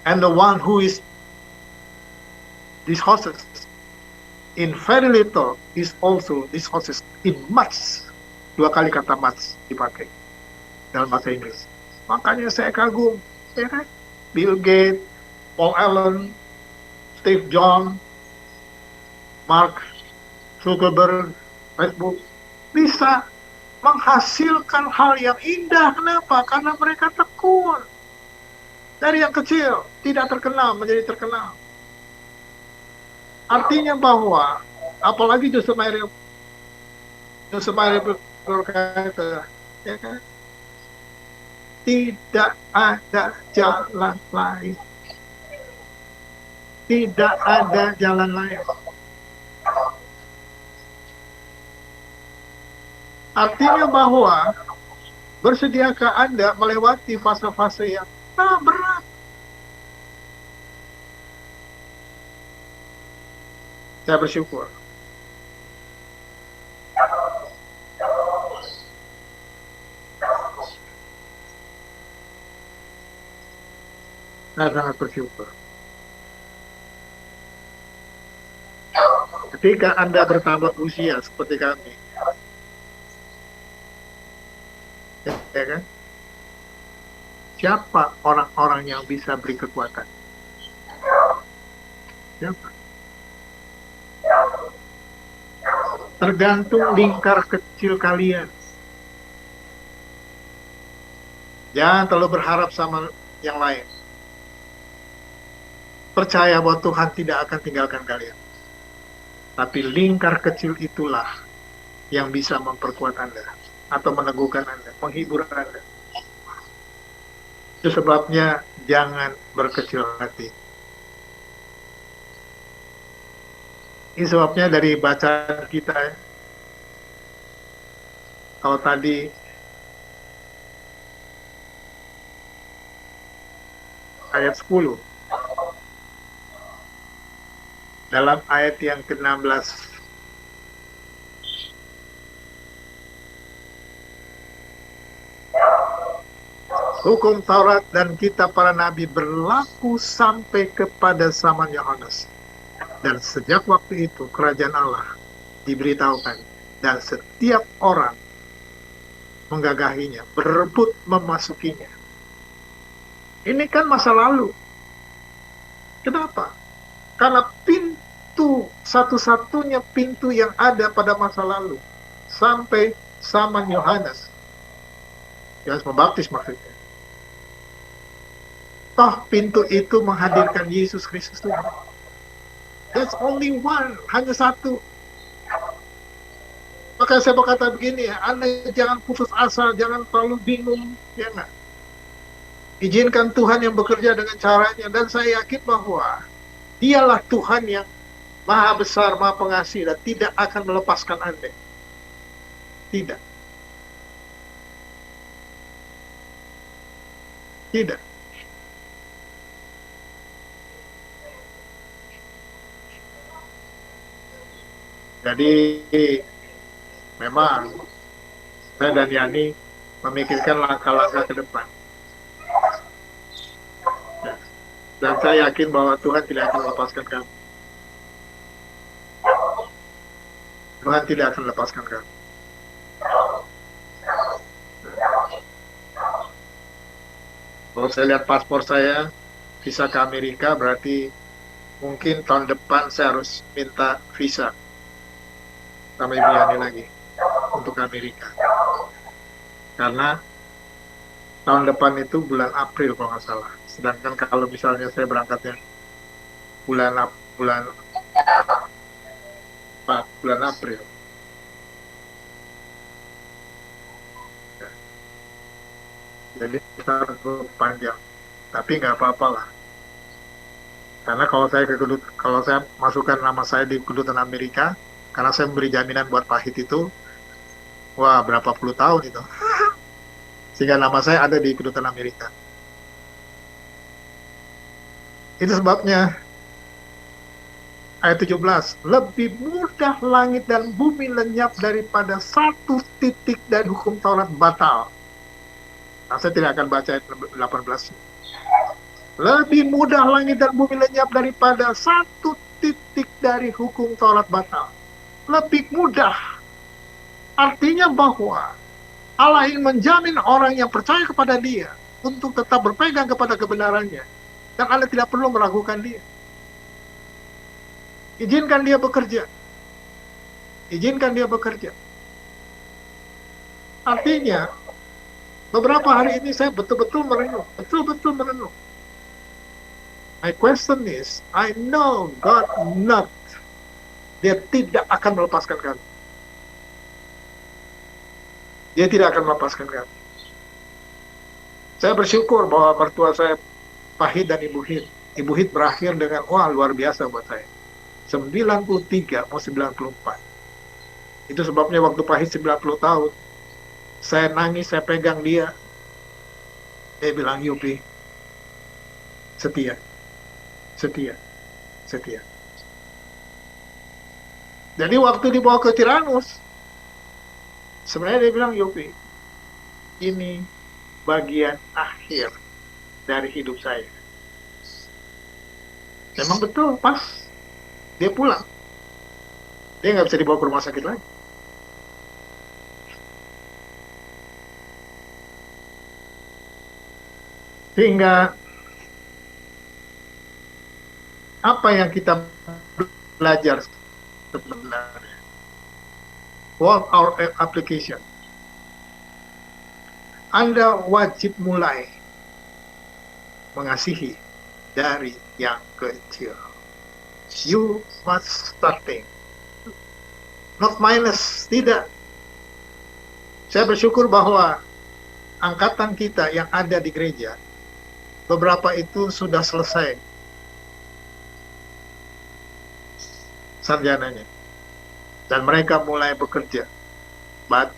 And the one who is dishonest in very little is also dishonest in much. 2 kali kata much dipakai dalam bahasa Inggris. Makanya saya kagum, ya kan? Bill Gates, Paul Allen, Steve Jobs, Mark Zuckerberg, Facebook, bisa menghasilkan hal yang indah. Kenapa? Karena mereka tekun. Dari yang kecil, tidak terkenal, menjadi terkenal. Artinya bahwa, apalagi Jose Maria berkata, ya kan? Tidak ada jalan lain. Tidak ada jalan lain. Artinya bahwa bersediakah Anda melewati fase-fase yang berat? Saya bersyukur. Saya sangat bersyukur. Ketika Anda bertambah usia seperti kami, ya kan? Siapa orang-orang yang bisa beri kekuatan? Siapa? Tergantung lingkar kecil kalian. Jangan terlalu berharap sama yang lain. percaya bahwa Tuhan tidak akan tinggalkan kalian. Tapi lingkar kecil itulah yang bisa memperkuat Anda atau meneguhkan Anda, menghibur Anda. Itu sebabnya jangan berkecil hati. Ini sebabnya dari bacaan kita, kalau tadi ayat 10, dalam ayat yang ke-16, hukum Taurat dan kitab para nabi berlaku sampai kepada zaman Yohanes. Dan sejak waktu itu kerajaan Allah diberitahukan, dan setiap orang menggagahinya, berebut memasukinya. Ini kan masa lalu. Kenapa? Karena pintu, satu-satunya pintu yang ada pada masa lalu, sampai zaman Yohanes. Yohanes Pembaptis maksudnya. Toh pintu itu menghadirkan Yesus Kristus Tuhan. There's only one, hanya satu. Maka saya berkata begini ya, Anda jangan putus asa, jangan terlalu bingung, ya enggak? Izinkan Tuhan yang bekerja dengan caranya, dan saya yakin bahwa Dialah Tuhan yang Maha Besar, Maha Pengasih, dan tidak akan melepaskan Anda. Tidak. Tidak. Jadi memang saya dan Yani memikirkan langkah-langkah ke depan. Ya. Dan saya yakin bahwa Tuhan tidak akan melepaskan kami. Tuhan tidak akan melepaskan kami. Kalau saya lihat paspor saya, visa ke Amerika, berarti mungkin tahun depan saya harus minta visa sama Ibu Yani lagi untuk Amerika. Karena tahun depan itu bulan April kalau nggak salah. Sedangkan kalau misalnya saya berangkatnya bulan April. Ya. Jadi kita harus panjang. Tapi nggak apa-apa lah. Karena kalau saya masukkan nama saya di kedutaan Amerika, karena saya memberi jaminan buat Pahit itu, wah berapa puluh tahun itu. Sehingga nama saya ada di kedutaan Amerika. Itu sebabnya ayat 17, lebih mudah langit dan bumi lenyap daripada satu titik dari hukum Taurat batal. Nah, saya tidak akan baca ayat 18. Lebih mudah langit dan bumi lenyap daripada satu titik dari hukum Taurat batal. Lebih mudah. Artinya bahwa Allah ingin menjamin orang yang percaya kepada Dia untuk tetap berpegang kepada kebenarannya, dan Anda tidak perlu meragukan Dia. Izinkan Dia bekerja. Izinkan Dia bekerja. Artinya, beberapa hari ini saya betul-betul merenung. My question is, I know God not. Dia tidak akan melepaskan kami. Dia tidak akan melepaskan kami. Saya bersyukur bahwa mertua saya, Pahit dan Ibu Hit. Ibu Hit berakhir dengan, wah luar biasa buat saya. 93, mau 94. Itu sebabnya waktu Pahit 90 tahun, saya nangis, saya pegang dia. Dia bilang, Yupi, setia. Jadi waktu dibawa ke Tiranus, sebenarnya dia bilang, Yopi, ini bagian akhir dari hidup saya. Memang betul, pas dia pulang, dia nggak bisa dibawa ke rumah sakit lagi. Sehingga apa yang kita belajar sebenarnya? What our application? Anda wajib mulai mengasihi dari yang kecil. You must starting. Not minus, tidak. Saya bersyukur bahwa angkatan kita yang ada di gereja, beberapa itu sudah selesai sarjananya. Dan mereka mulai bekerja. But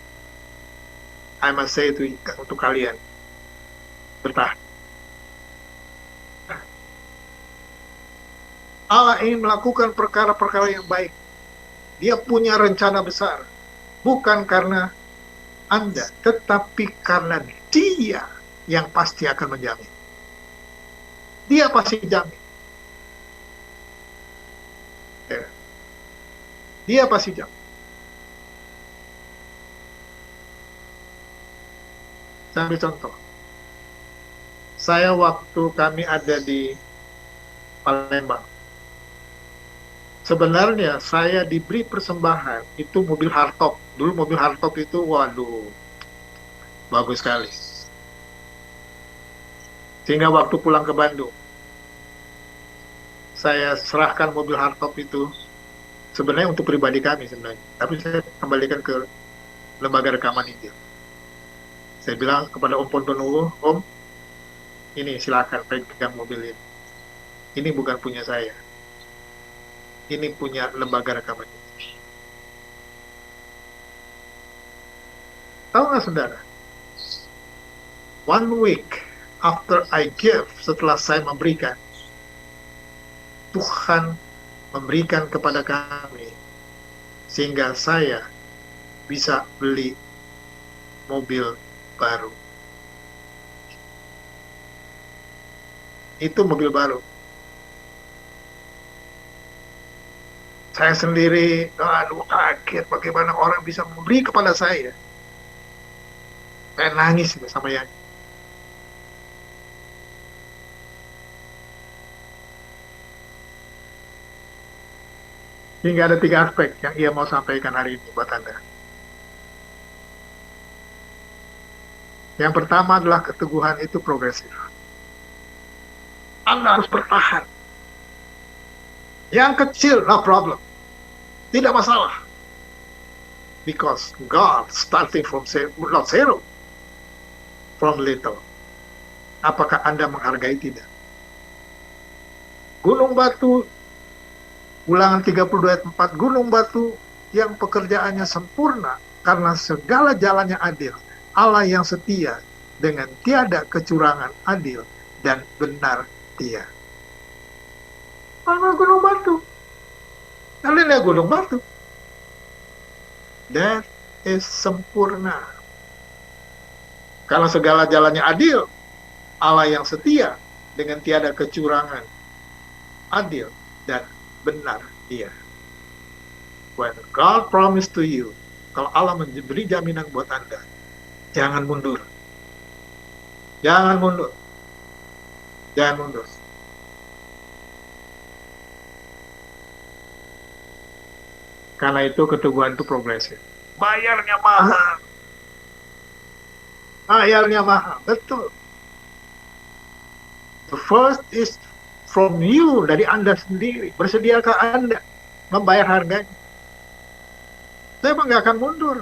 I must say itu untuk kalian, bertahan. Allah ingin melakukan perkara-perkara yang baik. Dia punya rencana besar. Bukan karena Anda, tetapi karena Dia yang pasti akan menjamin. Dia pasti jamin. Ya. Dia pasti jamin. Saya ambil contoh. Saya waktu kami ada di Palembang, sebenarnya saya diberi persembahan itu mobil hardtop. Dulu mobil hardtop itu, waduh, bagus sekali. Sehingga waktu pulang ke Bandung, saya serahkan mobil hardtop itu sebenarnya untuk pribadi kami sebenarnya. Tapi saya kembalikan ke lembaga rekaman Injil. Saya bilang kepada Om Pontonuwo, Om, ini silakan pegang mobil ini. Ini bukan punya saya. Ini punya lembaga rekaman. Tahu nggak saudara? 1 week after I give, setelah saya memberikan, Tuhan memberikan kepada kami sehingga saya bisa beli mobil baru. Itu mobil baru. Saya sendiri, aduh, kaget bagaimana orang bisa memberi kepada saya. Saya nangis sama yang. Hingga ada 3 aspek yang ia mau sampaikan hari ini buat Anda. Yang pertama adalah keteguhan itu progresif. Anda harus bertahan. Yang kecil, no problem. Tidak masalah. Because God starting from not zero. From little. Apakah Anda menghargai? Tidak. Gunung Batu, Ulangan 32 ayat 4, gunung batu yang pekerjaannya sempurna karena segala jalannya adil. Allah yang setia dengan tiada kecurangan, adil dan benar Dia. Mana gunung batu? Kalian lihat gunung batu. That is sempurna. Karena segala jalannya adil, Allah yang setia dengan tiada kecurangan, adil dan benar Dia. When God promised to you, kalau Allah memberi jaminan buat Anda, jangan mundur. Jangan mundur. Jangan mundur. Karena itu keteguhan itu progresif. Bayarnya mahal. Bayarnya mahal, betul. The first is from you, dari Anda sendiri. Bersediakah Anda membayar harganya? Saya nggak akan mundur.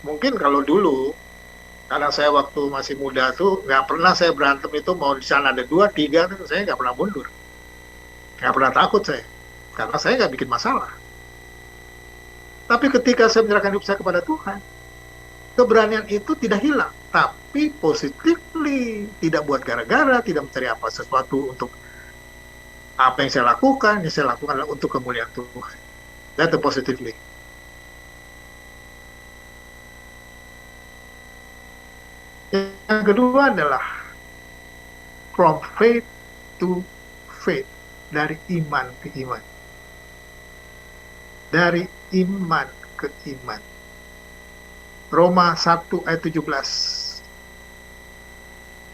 Mungkin kalau dulu, karena saya waktu masih muda tuh, nggak pernah saya berantem itu, mau di sana ada 2, 3, saya nggak pernah mundur. Nggak pernah takut saya. Karena saya nggak bikin masalah. Tapi ketika saya menyerahkan hidup saya kepada Tuhan, keberanian itu tidak hilang. Tapi positively, tidak buat gara-gara, tidak mencari apa sesuatu untuk apa yang saya lakukan adalah untuk kemuliaan Tuhan. That's positively. Yang kedua adalah from faith to faith, dari iman ke iman. Dari iman ke iman. Roma 1 ayat 17.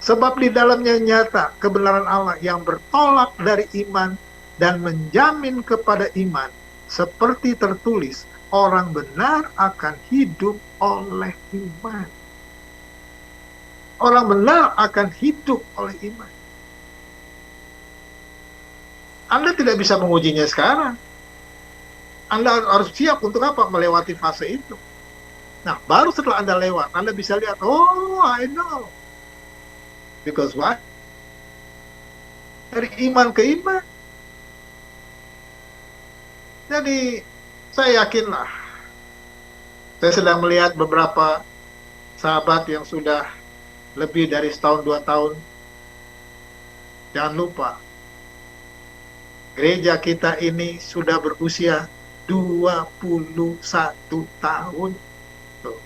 Sebab di dalamnya nyata kebenaran Allah yang bertolak dari iman dan menjamin kepada iman, seperti tertulis, orang benar akan hidup oleh iman. Orang benar akan hidup oleh iman. Anda tidak bisa mengujinya sekarang. Anda harus siap untuk apa? Melewati fase itu. Nah, baru setelah Anda lewat, Anda bisa lihat, oh, I know. Because why? Dari iman ke iman. Jadi, saya yakinlah. Saya sedang melihat beberapa sahabat yang sudah lebih dari setahun, 2 tahun. Jangan lupa, gereja kita ini sudah berusia 21 tahun. Tuh.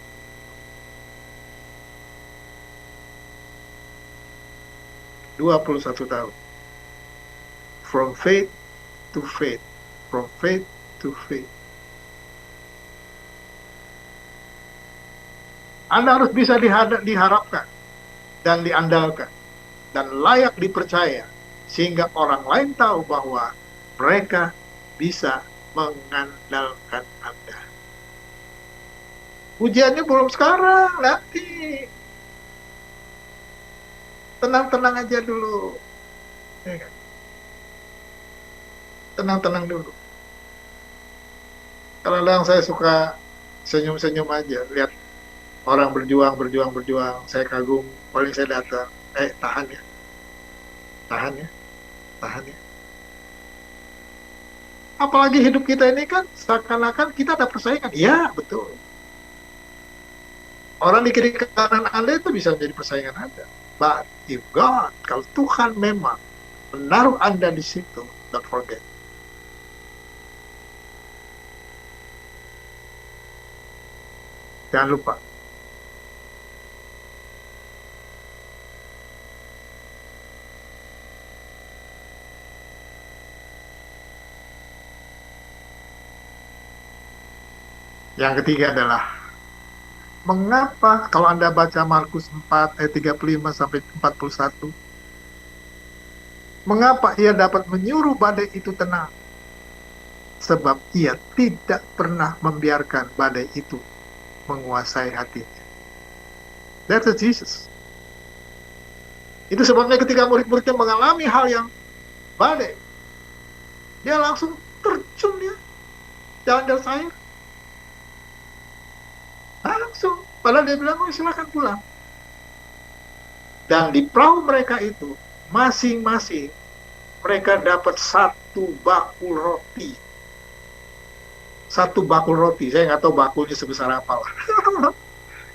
21 tahun. From faith to faith. From faith to faith. Anda harus bisa diharapkan dan diandalkan dan layak dipercaya sehingga orang lain tahu bahwa mereka bisa mengandalkan Anda. Ujiannya belum sekarang, nanti. Tenang-tenang aja dulu. Ya kan? Tenang-tenang dulu. Kadang-kadang saya suka senyum-senyum aja, lihat orang berjuang. Saya kagum, paling saya datang, tahan ya. Apalagi hidup kita ini kan seakan-akan kita ada persaingan. Ya, betul. Orang di kiri kanan Anda itu bisa menjadi persaingan Anda. But if God, kalau Tuhan memang menaruh Anda di situ, don't forget. Jangan lupa. Yang ketiga adalah, mengapa kalau Anda baca Markus 4 ayat 35 sampai 41, mengapa ia dapat menyuruh badai itu tenang? Sebab ia tidak pernah membiarkan badai itu menguasai hatinya. That's Jesus. Itu sebabnya ketika murid-muridnya mengalami hal yang badai, dia langsung terjun ya, jalan deras air. Langsung. Padahal dia bilang, oh silakan pulang. Dan di perahu mereka itu, masing-masing mereka dapat 1 bakul roti. 1 bakul roti. Saya nggak tahu bakulnya sebesar apa lah.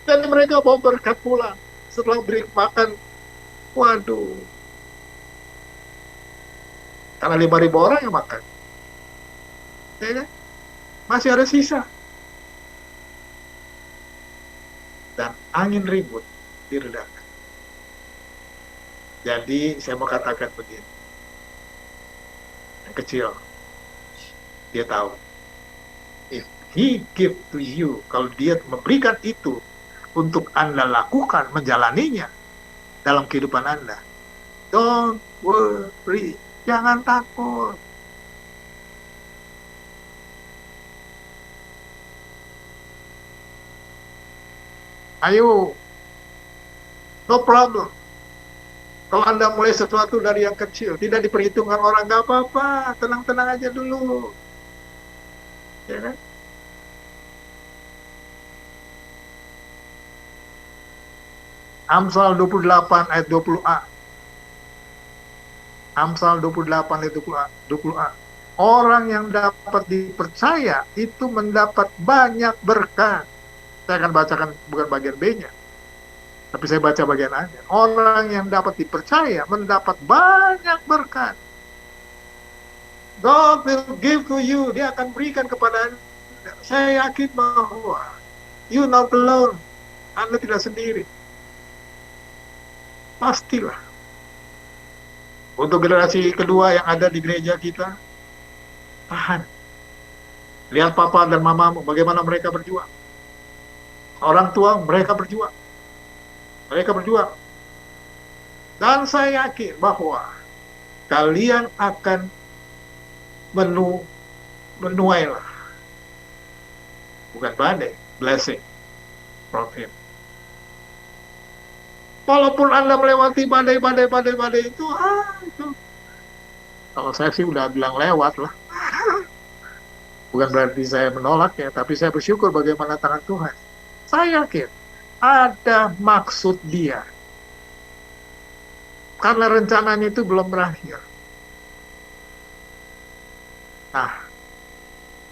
Dan mereka bawa berkat pulang. Setelah beri makan, waduh. Karena 5.000 orang yang makan. Ya kan? Masih ada sisa. Dan angin ribut diredakan. Jadi saya mau katakan begini, yang kecil, dia tahu, if he give to you, kalau dia memberikan itu untuk Anda lakukan, menjalaninya dalam kehidupan Anda, don't worry, jangan takut. Ayo, no problem. Kalau Anda mulai sesuatu dari yang kecil, tidak diperhitungkan orang, nggak apa-apa, tenang-tenang aja dulu. Ya kan? Amsal 28 ayat 20a. Amsal 28 ayat 20a. Orang yang dapat dipercaya itu mendapat banyak berkat. Saya akan bacakan bukan bagian B-nya, tapi saya baca bagian A-nya. Orang yang dapat dipercaya mendapat banyak berkat. God will give to you. Dia akan berikan kepada Anda. Saya yakin bahwa you not alone. Anda tidak sendiri. Pastilah. Untuk generasi kedua yang ada di gereja kita, tahan. Lihat papa dan mamamu, bagaimana mereka berjuang. Orang tua mereka berjuang. Dan saya yakin bahwa kalian akan menuailah, bukan badai, blessing from him. Walaupun Anda melewati badai itu, Kalau saya sih udah bilang lewat lah. Bukan berarti saya menolak ya, tapi saya bersyukur bagaimana tangan Tuhan. Saya yakin ada maksud Dia. Karena rencananya itu belum berakhir. Nah,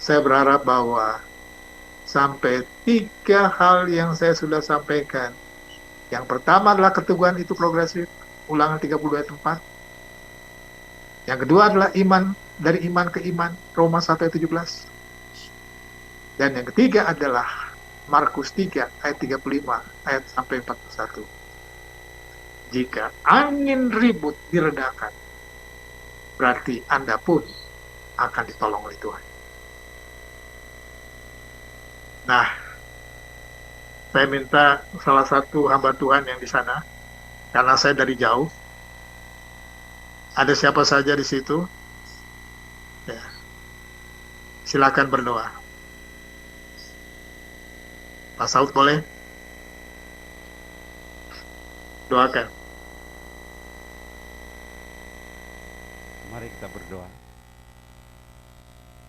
saya berharap bahwa sampai 3 hal yang saya sudah sampaikan. Yang pertama adalah keteguhan itu progresif, Ulangan 32 ayat 4. Yang kedua adalah iman, dari iman ke iman, Roma 1 ayat 17. Dan yang ketiga adalah Markus 3 ayat 35 ayat sampai 41. Jika angin ribut diredakan, berarti Anda pun akan ditolong oleh Tuhan. Nah, saya minta salah satu hamba Tuhan yang di sana, karena saya dari jauh, ada siapa saja di situ, ya, silakan berdoa. Pak Saud boleh? Doakan. Mari kita berdoa.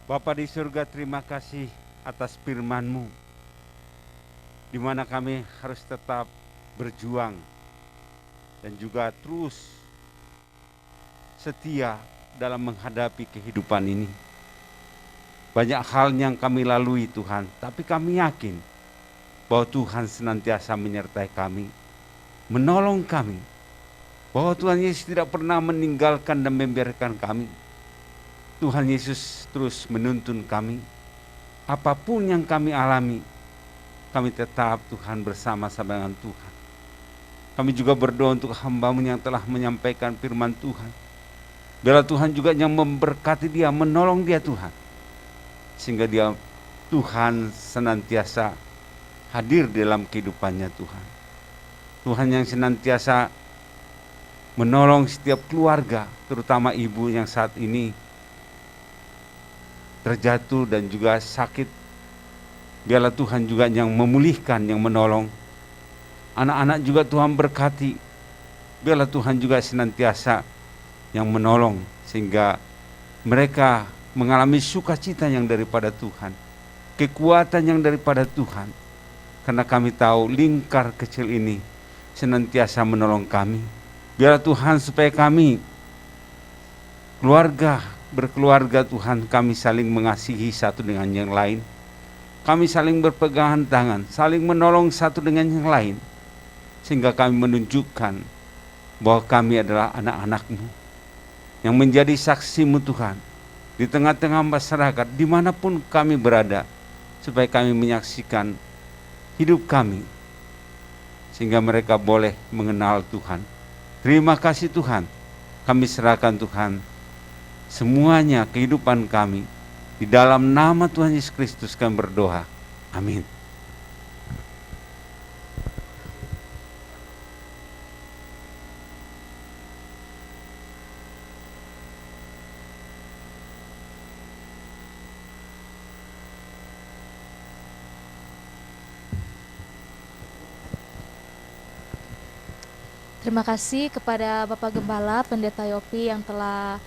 Bapa di surga, terima kasih atas firman-Mu, di mana kami harus tetap berjuang dan juga terus setia dalam menghadapi kehidupan ini. Banyak hal yang kami lalui Tuhan, tapi kami yakin bahwa Tuhan senantiasa menyertai kami, menolong kami, bahwa Tuhan Yesus tidak pernah meninggalkan dan membiarkan kami. Tuhan Yesus terus menuntun kami. Apapun yang kami alami, kami tetap Tuhan bersama-sama dengan Tuhan. Kami juga berdoa untuk hamba-Mu yang telah menyampaikan firman Tuhan. Biarlah Tuhan juga yang memberkati dia, menolong dia Tuhan, sehingga dia Tuhan senantiasa hadir dalam kehidupannya Tuhan. Tuhan yang senantiasa menolong setiap keluarga, terutama ibu yang saat ini terjatuh dan juga sakit. Biarlah Tuhan juga yang memulihkan, yang menolong. Anak-anak juga Tuhan berkati. Biarlah Tuhan juga senantiasa yang menolong, sehingga mereka mengalami sukacita yang daripada Tuhan, kekuatan yang daripada Tuhan. Karena kami tahu lingkar kecil ini senantiasa menolong kami. Biarlah Tuhan supaya kami berkeluarga Tuhan, kami saling mengasihi satu dengan yang lain. Kami saling berpegangan tangan, saling menolong satu dengan yang lain. Sehingga kami menunjukkan bahwa kami adalah anak-anak-Mu yang menjadi saksi-Mu Tuhan di tengah-tengah masyarakat dimanapun kami berada, supaya kami menyaksikan hidup kami, sehingga mereka boleh mengenal Tuhan. Terima kasih Tuhan, kami serahkan Tuhan semuanya kehidupan kami. Di dalam nama Tuhan Yesus Kristus kami berdoa. Amin. Terima kasih kepada Bapak Gembala Pendeta Yopi yang telah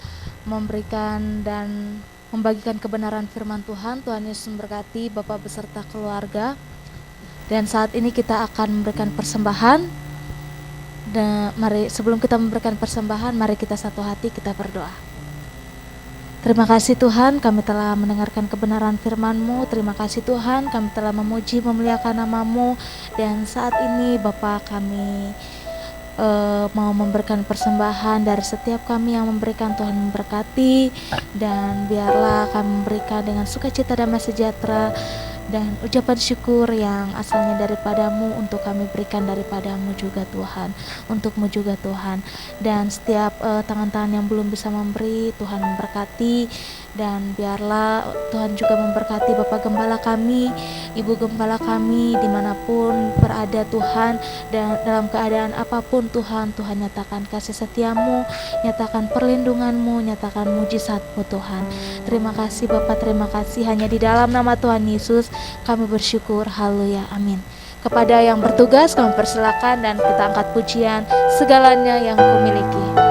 memberikan dan membagikan kebenaran firman Tuhan. Tuhan Yesus memberkati Bapak beserta keluarga. Dan saat ini kita akan memberikan persembahan. Dan sebelum kita memberikan persembahan, mari kita satu hati kita berdoa. Terima kasih Tuhan, kami telah mendengarkan kebenaran firman-Mu. Terima kasih Tuhan, kami telah memuji, memuliakan nama-Mu. Dan saat ini Bapak, kami mau memberikan persembahan dari setiap kami yang memberikan. Tuhan memberkati, dan biarlah kami memberikan dengan sukacita, damai sejahtera, dan ucapan syukur yang asalnya daripada-Mu, untuk kami berikan daripada-Mu juga Tuhan, untuk-Mu juga Tuhan. Dan setiap tangan-tangan yang belum bisa memberi, Tuhan memberkati. Dan biarlah Tuhan juga memberkati Bapak Gembala kami, Ibu Gembala kami, dimanapun berada Tuhan, dan dalam keadaan apapun Tuhan, Tuhan nyatakan kasih setia-Mu, nyatakan perlindungan-Mu, nyatakan mujizat-Mu Tuhan. Terima kasih Bapak, terima kasih. Hanya di dalam nama Tuhan Yesus kami bersyukur, haleluya, amin. Kepada yang bertugas kami persilakan, dan kita angkat pujian segalanya yang kumiliki.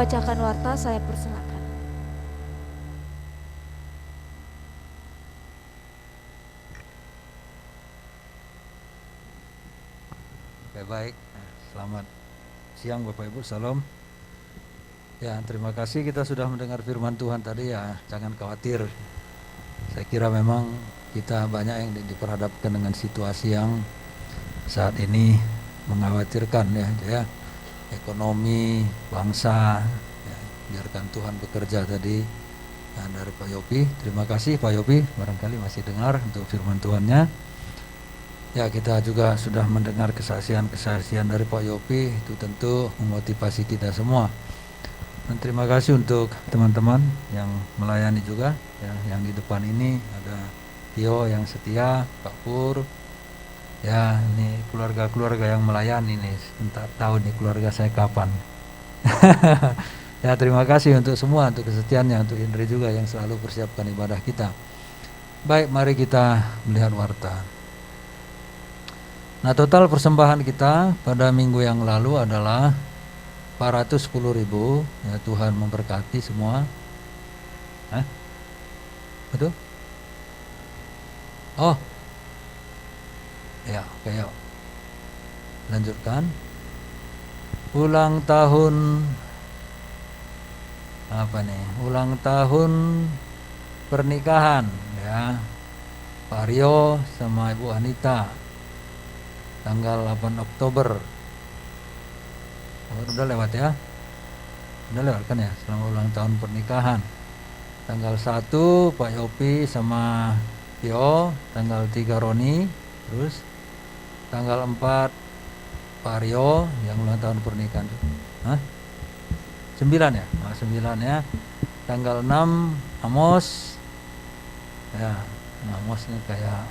membacakan warta, saya persilakan. Oke, baik. Selamat siang Bapak Ibu, salam. Ya, terima kasih kita sudah mendengar firman Tuhan tadi ya. Jangan khawatir. Saya kira memang kita banyak yang diperhadapkan dengan situasi yang saat ini mengkhawatirkan ya. Ekonomi, bangsa, ya, biarkan Tuhan bekerja tadi. Nah, dari Pak Yopi, terima kasih Pak Yopi, barangkali masih dengar untuk firman Tuhannya. Ya, kita juga sudah mendengar kesaksian-kesaksian dari Pak Yopi, itu tentu memotivasi kita semua. Dan terima kasih untuk teman-teman yang melayani juga, ya, yang di depan ini ada Tio yang setia, Pak Pur. Ya, ini keluarga-keluarga yang melayani nih, entah tahu nih keluarga saya kapan. Ya, terima kasih untuk semua, untuk kesetiaannya, untuk Indri juga yang selalu persiapkan ibadah kita. Baik, mari kita melihat warta. Nah, total persembahan kita pada minggu yang lalu adalah 410.000. Ya, Tuhan memberkati semua. Betul? Oh, ya, oke, yuk. Lanjutkan. Ulang tahun apa nih? Ulang tahun pernikahan ya. Pak Rio sama Ibu Anita tanggal 8 Oktober. Udah lewat ya? Udah lewat kan ya? Selamat ulang tahun pernikahan. Tanggal 1 Pak Yopi sama Tio, tanggal 3 Roni, terus tanggal 4 Pak Rio yang ulang tahun pernikahan. 9 ya? 9 ya. Tanggal 6 Amos. Ya, Amos ini kayak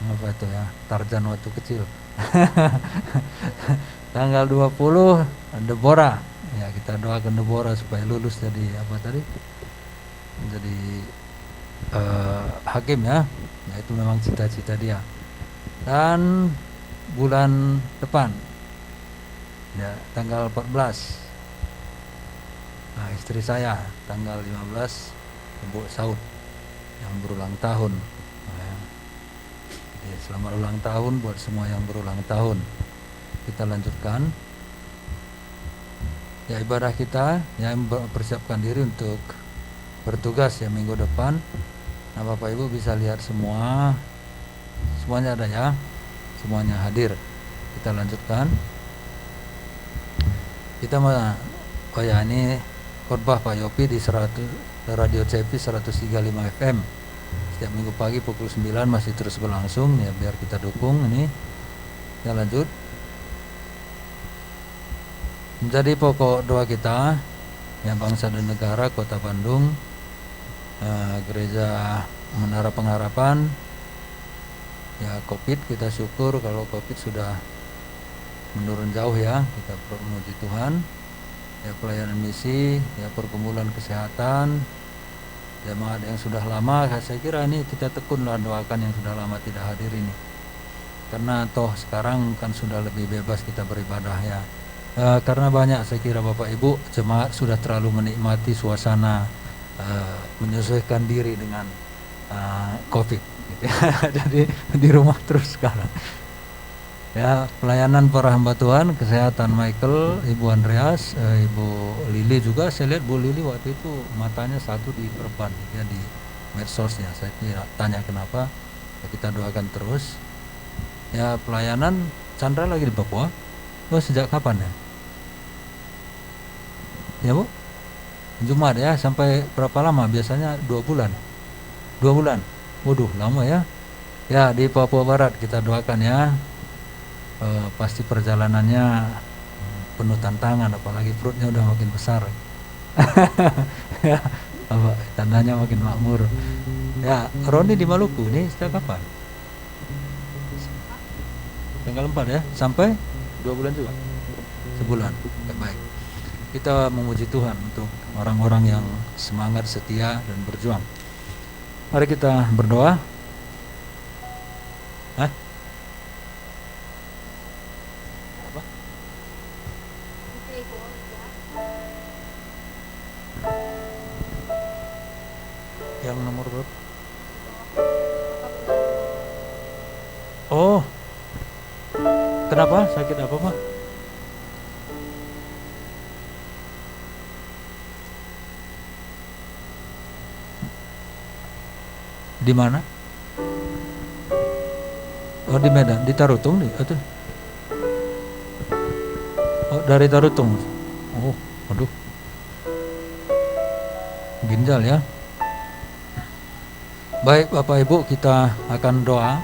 apa itu ya? Tarzan waktu kecil. Tanggal 20 Deborah. Ya, kita doakan Deborah supaya lulus jadi apa tadi? Jadi hakim ya. Ya, itu memang cita-cita dia. Dan bulan depan ya, tanggal 14. Nah, istri saya tanggal 15 Ibu Saud yang berulang tahun. Nah, jadi selamat ulang tahun buat semua yang berulang tahun. Kita lanjutkan ya ibadah kita yang mempersiapkan diri untuk bertugas ya minggu depan. Nah, Bapak Ibu bisa lihat semuanya ada ya, semuanya hadir. Kita lanjutkan. Kita oh ya, ini khotbah Pak Yopi di Radio CP 135 FM setiap minggu pagi pukul 9 masih terus berlangsung ya, biar kita dukung ini. Kita lanjut. Menjadi pokok doa kita yang bangsa dan negara Kota Bandung, Gereja Menara Pengharapan ya. Covid kita syukur kalau Covid sudah menurun jauh ya, kita memuji Tuhan ya. Pelayanan misi ya, pergumulan kesehatan jemaat yang sudah lama, saya kira ini kita tekunlah doakan yang sudah lama tidak hadir ini, karena toh sekarang kan sudah lebih bebas kita beribadah ya. Karena banyak saya kira Bapak Ibu jemaat sudah terlalu menikmati suasana menyesuaikan diri dengan Covid gitu ya. Jadi di rumah terus sekarang ya. Pelayanan para hamba Tuhan, kesehatan Michael, Ibu Andreas, Ibu Lili juga. Saya lihat Bu Lili waktu itu matanya satu diperban ya di medsosnya. Saya tanya kenapa ya, kita doakan terus ya. Pelayanan Chandra lagi di Papua. Oh, sejak kapan ya? Ya Bu, Jumat ya, sampai berapa lama? Biasanya 2 bulan. 2 bulan. Waduh, lama ya. Ya, di Papua Barat kita doakan ya. Pasti perjalanannya penuh tantangan, apalagi perutnya udah makin besar. Ya, apa, tandanya makin makmur. Ya, Roni di Maluku ini sejak kapan? Tanggal 4 ya, sampai 2 bulan juga. Sebulan. Baik. Kita memuji Tuhan untuk orang-orang yang semangat, setia, dan berjuang. Mari kita berdoa. Apa? Yang nomor berapa? Oh, kenapa? Sakit apa, Pak? Di mana? Oh, di Medan, di Tarutung nih, atau? Oh, dari Tarutung. Oh, aduh. Ginjal ya. Baik Bapak Ibu, kita akan doa.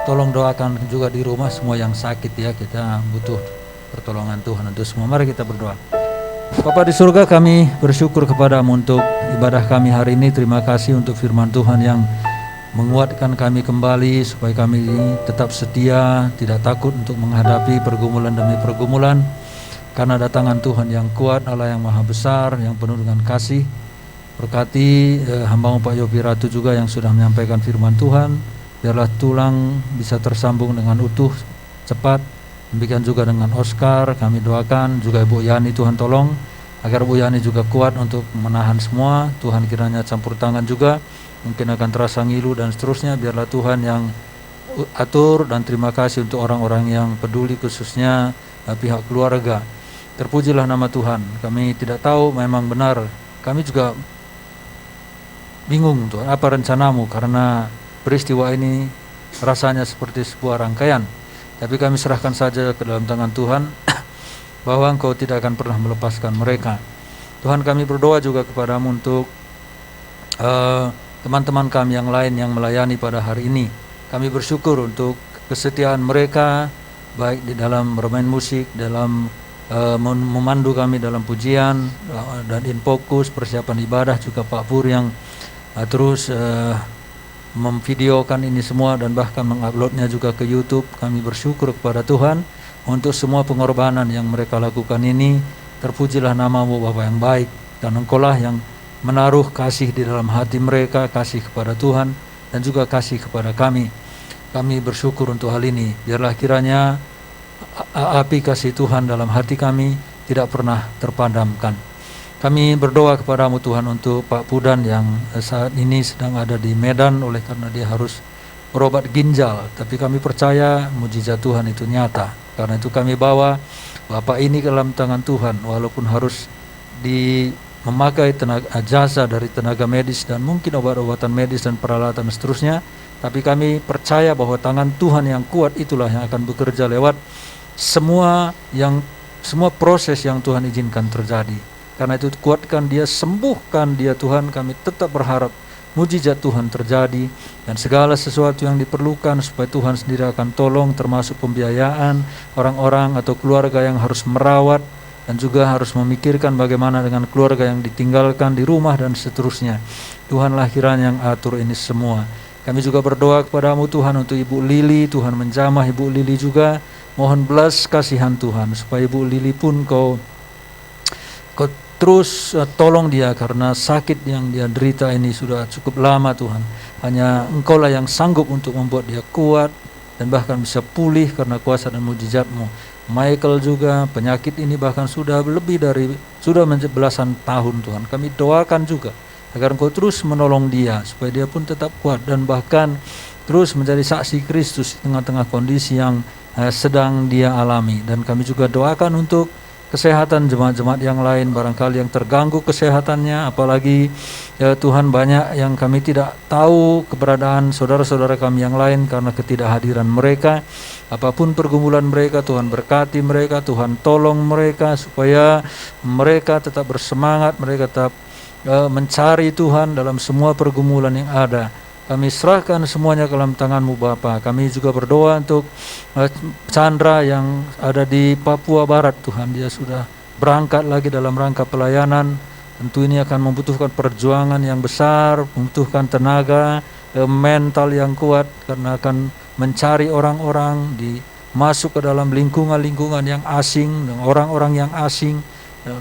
Tolong doakan juga di rumah semua yang sakit ya. Kita butuh pertolongan Tuhan untuk semua. Mari kita berdoa. Bapa di surga, kami bersyukur kepadamu untuk ibadah kami hari ini. Terima kasih untuk firman Tuhan yang menguatkan kami kembali supaya kami tetap setia, tidak takut untuk menghadapi pergumulan demi pergumulan. Karena datangan Tuhan yang kuat, Allah yang maha besar, yang penuh dengan kasih. Berkati hamba-Mu Pak Yopi Ratu juga yang sudah menyampaikan firman Tuhan. Biarlah tulang bisa tersambung dengan utuh, cepat. Demikian juga dengan Oscar, kami doakan. Juga Ibu Yani, Tuhan tolong agar Bu Yani juga kuat untuk menahan semua. Tuhan kiranya campur tangan juga. Mungkin akan terasa ngilu dan seterusnya. Biarlah Tuhan yang atur, dan terima kasih untuk orang-orang yang peduli, khususnya pihak keluarga. Terpujilah nama Tuhan. Kami tidak tahu memang benar. Kami juga bingung Tuhan, apa rencanamu, karena peristiwa ini rasanya seperti sebuah rangkaian. Tapi kami serahkan saja ke dalam tangan Tuhan bahwa Engkau tidak akan pernah melepaskan mereka. Tuhan, kami berdoa juga kepadamu untuk teman-teman kami yang lain yang melayani pada hari ini. Kami bersyukur untuk kesetiaan mereka, baik di dalam bermain musik, dalam memandu kami dalam pujian dan in fokus persiapan ibadah, juga Pak Pur yang terus memvideokan ini semua dan bahkan menguploadnya juga ke YouTube. Kami bersyukur kepada Tuhan untuk semua pengorbanan yang mereka lakukan ini. Terpujilah nama-Mu Bapa yang baik, dan Engkaulah yang menaruh kasih di dalam hati mereka, kasih kepada Tuhan dan juga kasih kepada kami. Kami bersyukur untuk hal ini. Biarlah kiranya api kasih Tuhan dalam hati kami tidak pernah terpadamkan. Kami berdoa kepadamu Tuhan untuk Pak Pudan yang saat ini sedang ada di Medan oleh karena dia harus berobat ginjal. Tapi kami percaya mujizat Tuhan itu nyata. Karena itu kami bawa Bapak ini ke dalam tangan Tuhan, walaupun harus memakai jasa dari tenaga medis dan mungkin obat-obatan medis dan peralatan seterusnya. Tapi kami percaya bahwa tangan Tuhan yang kuat itulah yang akan bekerja lewat semua proses yang Tuhan izinkan terjadi. Karena itu kuatkan dia, sembuhkan dia Tuhan. Kami tetap berharap mujizat Tuhan terjadi dan segala sesuatu yang diperlukan supaya Tuhan sendiri akan tolong, termasuk pembiayaan orang-orang atau keluarga yang harus merawat dan juga harus memikirkan bagaimana dengan keluarga yang ditinggalkan di rumah dan seterusnya. Tuhanlah kiranya yang atur ini semua. Kami juga berdoa kepadamu Tuhan untuk Ibu Lili. Tuhan menjamah Ibu Lili juga. Mohon belas kasihan Tuhan supaya Ibu Lili pun kau terus tolong dia, karena sakit yang dia derita ini sudah cukup lama Tuhan. Hanya Engkaulah yang sanggup untuk membuat dia kuat dan bahkan bisa pulih karena kuasa dan mujizat-Mu. Michael juga, penyakit ini bahkan sudah belasan tahun Tuhan. Kami doakan juga agar Engkau terus menolong dia supaya dia pun tetap kuat dan bahkan terus menjadi saksi Kristus di tengah-tengah kondisi yang sedang dia alami. Dan kami juga doakan untuk kesehatan jemaat-jemaat yang lain, barangkali yang terganggu kesehatannya, apalagi Tuhan banyak yang kami tidak tahu keberadaan saudara-saudara kami yang lain karena ketidakhadiran mereka. Apapun pergumulan mereka, Tuhan berkati mereka, Tuhan tolong mereka supaya mereka tetap bersemangat, mereka tetap mencari Tuhan dalam semua pergumulan yang ada. Kami serahkan semuanya ke dalam tangan-Mu Bapa. Kami juga berdoa untuk Chandra yang ada di Papua Barat Tuhan. Dia sudah berangkat lagi dalam rangka pelayanan. Tentu ini akan membutuhkan perjuangan yang besar, membutuhkan tenaga, mental yang kuat, karena akan mencari orang-orang, masuk ke dalam lingkungan-lingkungan yang asing, orang-orang yang asing.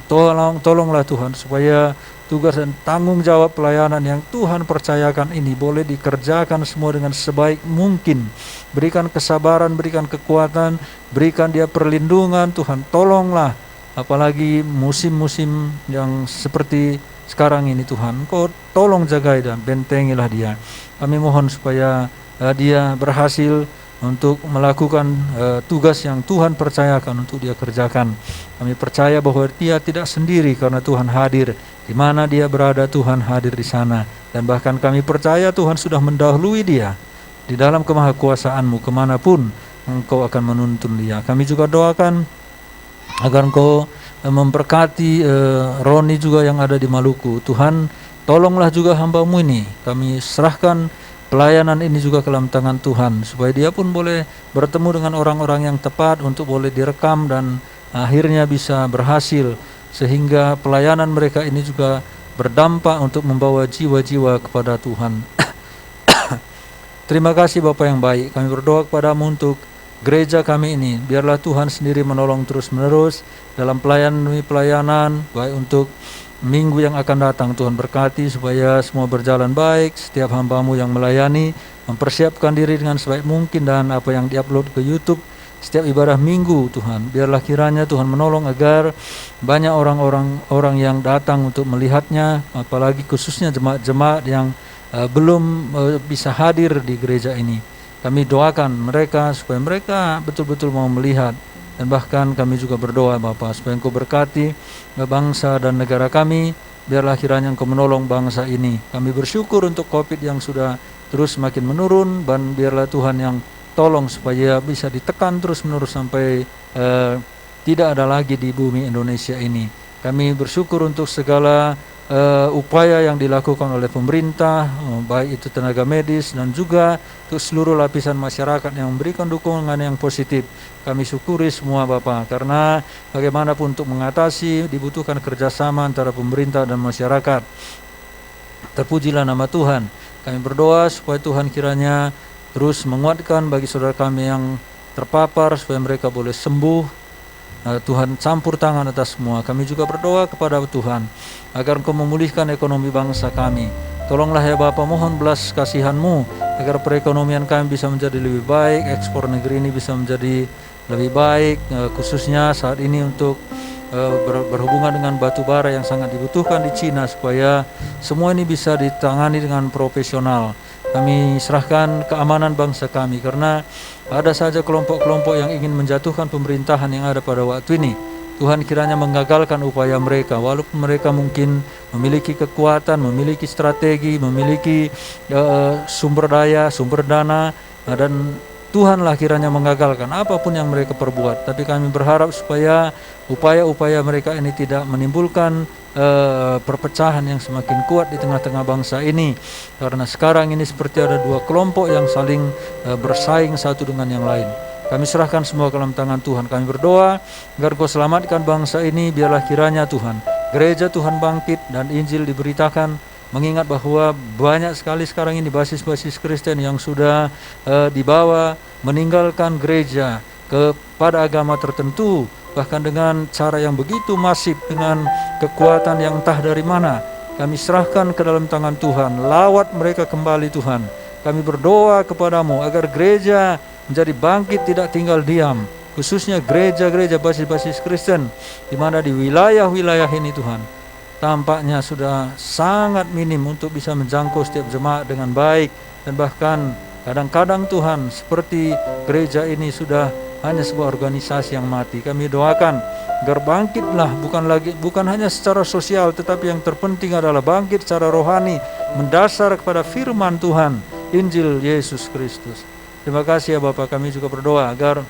Tolonglah Tuhan supaya tugas dan tanggung jawab pelayanan yang Tuhan percayakan ini boleh dikerjakan semua dengan sebaik mungkin. Berikan kesabaran, berikan kekuatan, berikan dia perlindungan. Tuhan tolonglah apalagi musim-musim yang seperti sekarang ini Tuhan. Engkau tolong jagai dan bentengilah dia. Kami mohon supaya dia berhasil untuk melakukan tugas yang Tuhan percayakan untuk dia kerjakan. Kami percaya bahwa dia tidak sendiri karena Tuhan hadir. Di mana dia berada, Tuhan hadir di sana. Dan bahkan kami percaya Tuhan sudah mendahului dia di dalam kemahakuasaan-Mu kemanapun Engkau akan menuntun dia. Kami juga doakan agar Engkau memberkati Roni juga yang ada di Maluku. Tuhan, tolonglah juga hamba-Mu ini. Kami serahkan pelayanan ini juga ke dalam tangan Tuhan, supaya dia pun boleh bertemu dengan orang-orang yang tepat untuk boleh direkam dan akhirnya bisa berhasil, sehingga pelayanan mereka ini juga berdampak untuk membawa jiwa-jiwa kepada Tuhan. Terima kasih Bapa yang baik. Kami berdoa kepada-Mu untuk gereja kami ini. Biarlah Tuhan sendiri menolong terus-menerus dalam pelayanan, baik untuk minggu yang akan datang. Tuhan berkati supaya semua berjalan baik. Setiap hamba-Mu yang melayani mempersiapkan diri dengan sebaik mungkin, dan apa yang diupload ke YouTube setiap ibadah minggu, Tuhan, biarlah kiranya Tuhan menolong agar banyak orang yang datang untuk melihatnya, apalagi khususnya jemaat-jemaat yang belum bisa hadir di gereja ini. Kami doakan mereka supaya mereka betul-betul mau melihat. Dan bahkan kami juga berdoa Bapa supaya Engkau berkati bangsa dan negara kami. Biarlah kiranya Engkau menolong bangsa ini. Kami bersyukur untuk COVID yang sudah terus semakin menurun, dan biarlah Tuhan yang tolong supaya bisa ditekan terus-menerus sampai tidak ada lagi di bumi Indonesia ini. Kami bersyukur untuk segala upaya yang dilakukan oleh pemerintah, baik itu tenaga medis dan juga untuk seluruh lapisan masyarakat yang memberikan dukungan yang positif. Kami syukuri semua Bapa, karena bagaimanapun untuk mengatasi dibutuhkan kerjasama antara pemerintah dan masyarakat. Terpujilah nama Tuhan. Kami berdoa supaya Tuhan kiranya terus menguatkan bagi saudara kami yang terpapar supaya mereka boleh sembuh. Tuhan campur tangan atas semua. Kami juga berdoa kepada Tuhan agar Engkau memulihkan ekonomi bangsa kami. Tolonglah ya Bapa, mohon belas kasihan-Mu agar perekonomian kami bisa menjadi lebih baik, ekspor negeri ini bisa menjadi lebih baik, khususnya saat ini untuk berhubungan dengan batu bara yang sangat dibutuhkan di Cina, supaya semua ini bisa ditangani dengan profesional. Kami serahkan keamanan bangsa kami, karena ada saja kelompok-kelompok yang ingin menjatuhkan pemerintahan yang ada pada waktu ini. Tuhan kiranya menggagalkan upaya mereka, walaupun mereka mungkin memiliki kekuatan, memiliki strategi, memiliki sumber daya, sumber dana, dan Tuhanlah kiranya menggagalkan apapun yang mereka perbuat. Tapi kami berharap supaya upaya-upaya mereka ini tidak menimbulkan perpecahan yang semakin kuat di tengah-tengah bangsa ini, karena sekarang ini seperti ada dua kelompok yang saling bersaing satu dengan yang lain. Kami serahkan semua ke dalam tangan Tuhan. Kami berdoa agar Kau selamatkan bangsa ini. Biarlah kiranya Tuhan, gereja Tuhan bangkit dan Injil diberitakan, mengingat bahwa banyak sekali sekarang ini basis-basis Kristen yang sudah dibawa meninggalkan gereja kepada agama tertentu, bahkan dengan cara yang begitu masif, dengan kekuatan yang entah dari mana. Kami serahkan ke dalam tangan Tuhan. Lawat mereka kembali Tuhan. Kami berdoa kepada-Mu agar gereja menjadi bangkit, tidak tinggal diam, khususnya gereja-gereja basis-basis Kristen di mana di wilayah-wilayah ini Tuhan tampaknya sudah sangat minim untuk bisa menjangkau setiap jemaat dengan baik, dan bahkan kadang-kadang Tuhan seperti gereja ini sudah hanya sebuah organisasi yang mati. Kami doakan agar bangkitlah, bukan hanya secara sosial, tetapi yang terpenting adalah bangkit secara rohani, mendasar kepada firman Tuhan, Injil Yesus Kristus. Terima kasih ya Bapak. Kami juga berdoa agar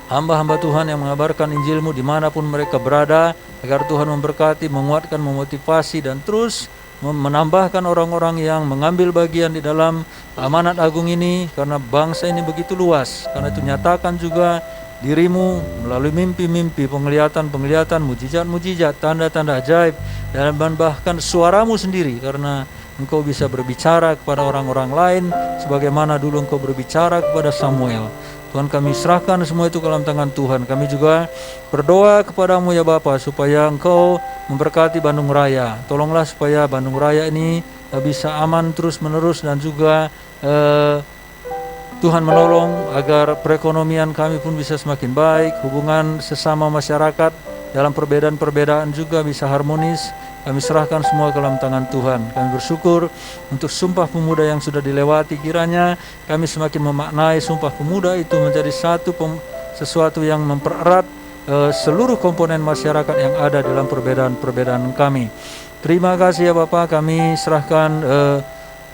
hamba-hamba Tuhan yang mengabarkan Injil-Mu dimanapun mereka berada, agar Tuhan memberkati, menguatkan, memotivasi, dan terus menambahkan orang-orang yang mengambil bagian di dalam amanat agung ini, karena bangsa ini begitu luas. Karena itu nyatakan juga diri-Mu melalui mimpi-mimpi, penglihatan-penglihatan, mujizat-mujizat, tanda-tanda ajaib, dan bahkan suara-Mu sendiri, karena Engkau bisa berbicara kepada orang-orang lain sebagaimana dulu Engkau berbicara kepada Samuel. Tuhan, kami serahkan semua itu ke dalam tangan Tuhan. Kami juga berdoa kepada-Mu ya Bapa, supaya Engkau memberkati Bandung Raya. Tolonglah supaya Bandung Raya ini bisa aman terus menerus, dan juga Tuhan menolong agar perekonomian kami pun bisa semakin baik, hubungan sesama masyarakat dalam perbedaan-perbedaan juga bisa harmonis. Kami serahkan semua ke dalam tangan Tuhan. Kami bersyukur untuk Sumpah Pemuda yang sudah dilewati. Kiranya kami semakin memaknai Sumpah Pemuda itu menjadi sesuatu yang mempererat seluruh komponen masyarakat yang ada dalam perbedaan-perbedaan kami. Terima kasih ya Bapak, kami serahkan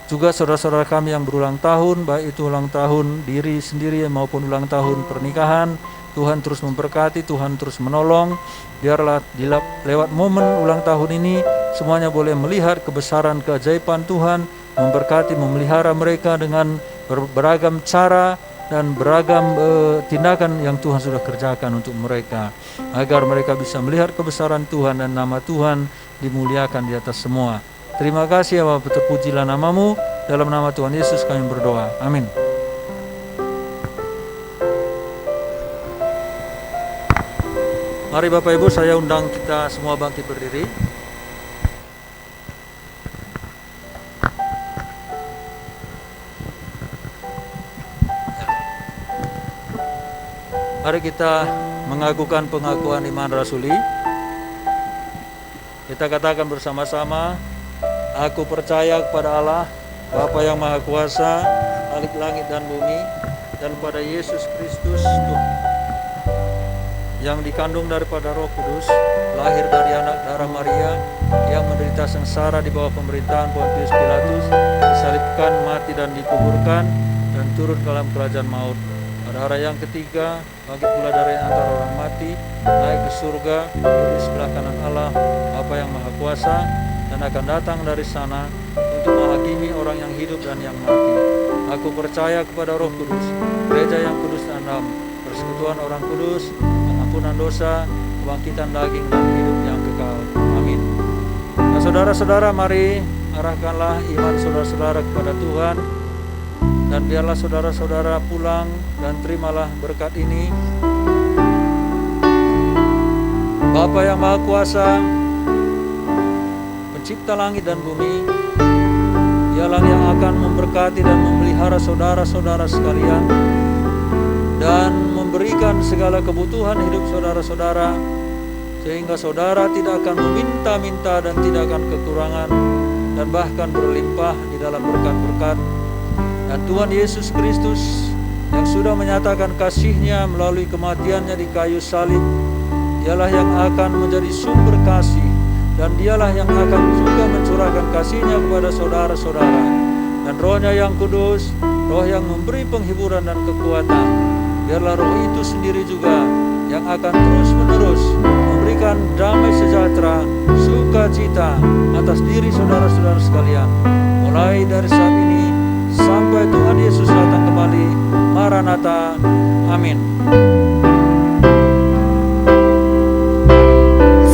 juga saudara-saudara kami yang berulang tahun, baik itu ulang tahun diri sendiri maupun ulang tahun pernikahan. Tuhan terus memberkati, Tuhan terus menolong. Biarlah lewat momen ulang tahun ini semuanya boleh melihat kebesaran keajaiban Tuhan, memberkati, memelihara mereka dengan beragam cara dan beragam tindakan yang Tuhan sudah kerjakan untuk mereka, agar mereka bisa melihat kebesaran Tuhan dan nama Tuhan dimuliakan di atas semua. Terima kasih ya Bapak, terpujilah namamu. Dalam nama Tuhan Yesus kami berdoa. Amin. Mari Bapak Ibu, saya undang kita semua bangkit berdiri. Mari kita mengakukan pengakuan iman rasuli. Kita katakan bersama-sama, aku percaya kepada Allah, Bapa yang Maha Kuasa, Khalik langit dan bumi, dan pada Yesus Kristus Tuhan, yang dikandung daripada Roh Kudus, lahir dari anak darah Maria, yang menderita sengsara di bawah pemerintahan Pontius Pilatus, disalibkan, mati dan dikuburkan, dan turun ke dalam kerajaan maut. Pada hari yang ketiga, bangkit pula dari antara orang mati, naik ke surga, di sebelah kanan Allah, Bapa yang Maha Kuasa, dan akan datang dari sana untuk menghakimi orang yang hidup dan yang mati. Aku percaya kepada Roh Kudus, gereja yang kudus dan damai, persekutuan orang kudus, pengampunan dosa, kebangkitan daging dan hidup yang kekal. Amin. Nah, saudara-saudara, mari arahkanlah iman saudara-saudara kepada Tuhan, dan biarlah saudara-saudara pulang dan terimalah berkat ini. Bapa yang Maha Kuasa, Pencipta langit dan bumi, Dialah yang akan memberkati dan memelihara saudara-saudara sekalian, dan memberikan segala kebutuhan hidup saudara-saudara, sehingga saudara tidak akan meminta-minta dan tidak akan kekurangan, dan bahkan berlimpah di dalam berkat-berkat. Dan Tuhan Yesus Kristus yang sudah menyatakan kasih-Nya melalui kematian-Nya di kayu salib, Dialah yang akan menjadi sumber kasih, dan Dialah yang akan juga mencurahkan kasih-Nya kepada saudara-saudara. Dan Roh-Nya yang kudus, Roh yang memberi penghiburan dan kekuatan, biarlah Roh itu sendiri juga yang akan terus-menerus memberikan damai sejahtera, sukacita atas diri saudara-saudara sekalian, mulai dari saat ini sampai Tuhan Yesus datang kembali. Maranatha. Amin.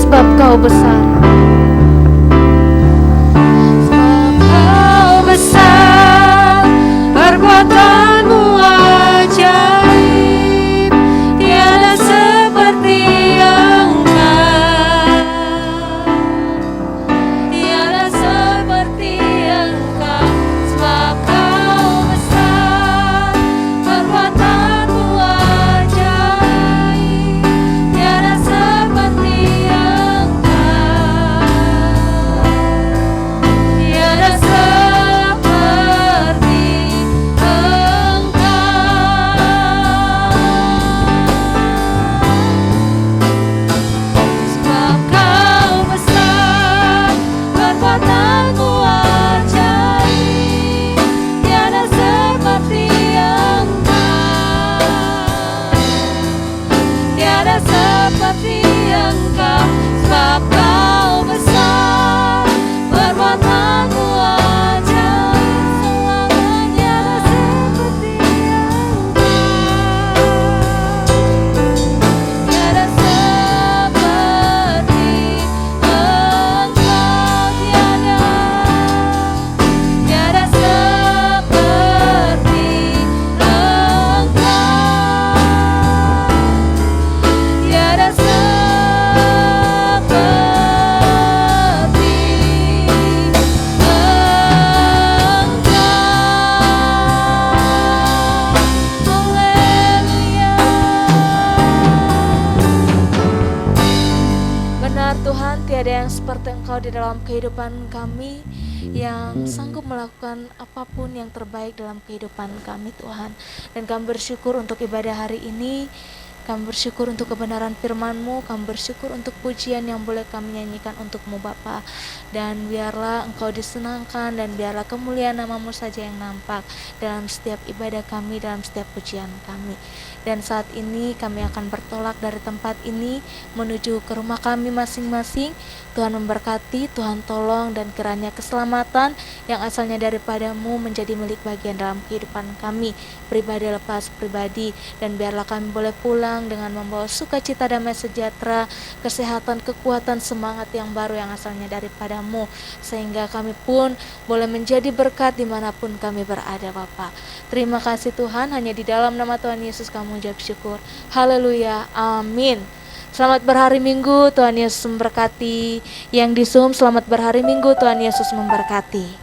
Sebab Kau besar. Sebab Kau besar, perbuatanmu ajaib, tiada seperti Engkau, tiada seperti Engkau. Sebab Kau besar, perbuatanmu ajaib, tiada seperti Engkau, tiada seperti Sebab Kau besar, perbuatanmu ajaib, tiada seperti Engkau, tiada seperti Engkau. Sebab Kau besar, perbuatanmu ajaib, selamanya seperti Engkau, tiada seperti Engkau, tiada seperti Engkau, tiada seperti yang seperti Engkau di dalam kehidupan kami, yang sanggup melakukan apapun yang terbaik dalam kehidupan kami Tuhan. Dan kami bersyukur untuk ibadah hari ini, kami bersyukur untuk kebenaran firman-Mu, kami bersyukur untuk pujian yang boleh kami nyanyikan untuk-Mu Bapa. Dan biarlah Engkau disenangkan, dan biarlah kemuliaan nama-Mu saja yang nampak dalam setiap ibadah kami, dalam setiap pujian kami. Dan saat ini kami akan bertolak dari tempat ini menuju ke rumah kami masing-masing. Tuhan memberkati, Tuhan tolong, dan kiranya keselamatan yang asalnya daripada-Mu menjadi milik bagian dalam kehidupan kami, pribadi lepas pribadi. Dan biarlah kami boleh pulang dengan membawa sukacita, damai sejahtera, kesehatan, kekuatan, semangat yang baru yang asalnya daripada-Mu, sehingga kami pun boleh menjadi berkat dimanapun kami berada Bapa. Terima kasih Tuhan, hanya di dalam nama Tuhan Yesus kami mengucap syukur. Haleluya, amin. Selamat berhari Minggu, Tuhan Yesus memberkati. Yang di Zoom, selamat berhari Minggu, Tuhan Yesus memberkati.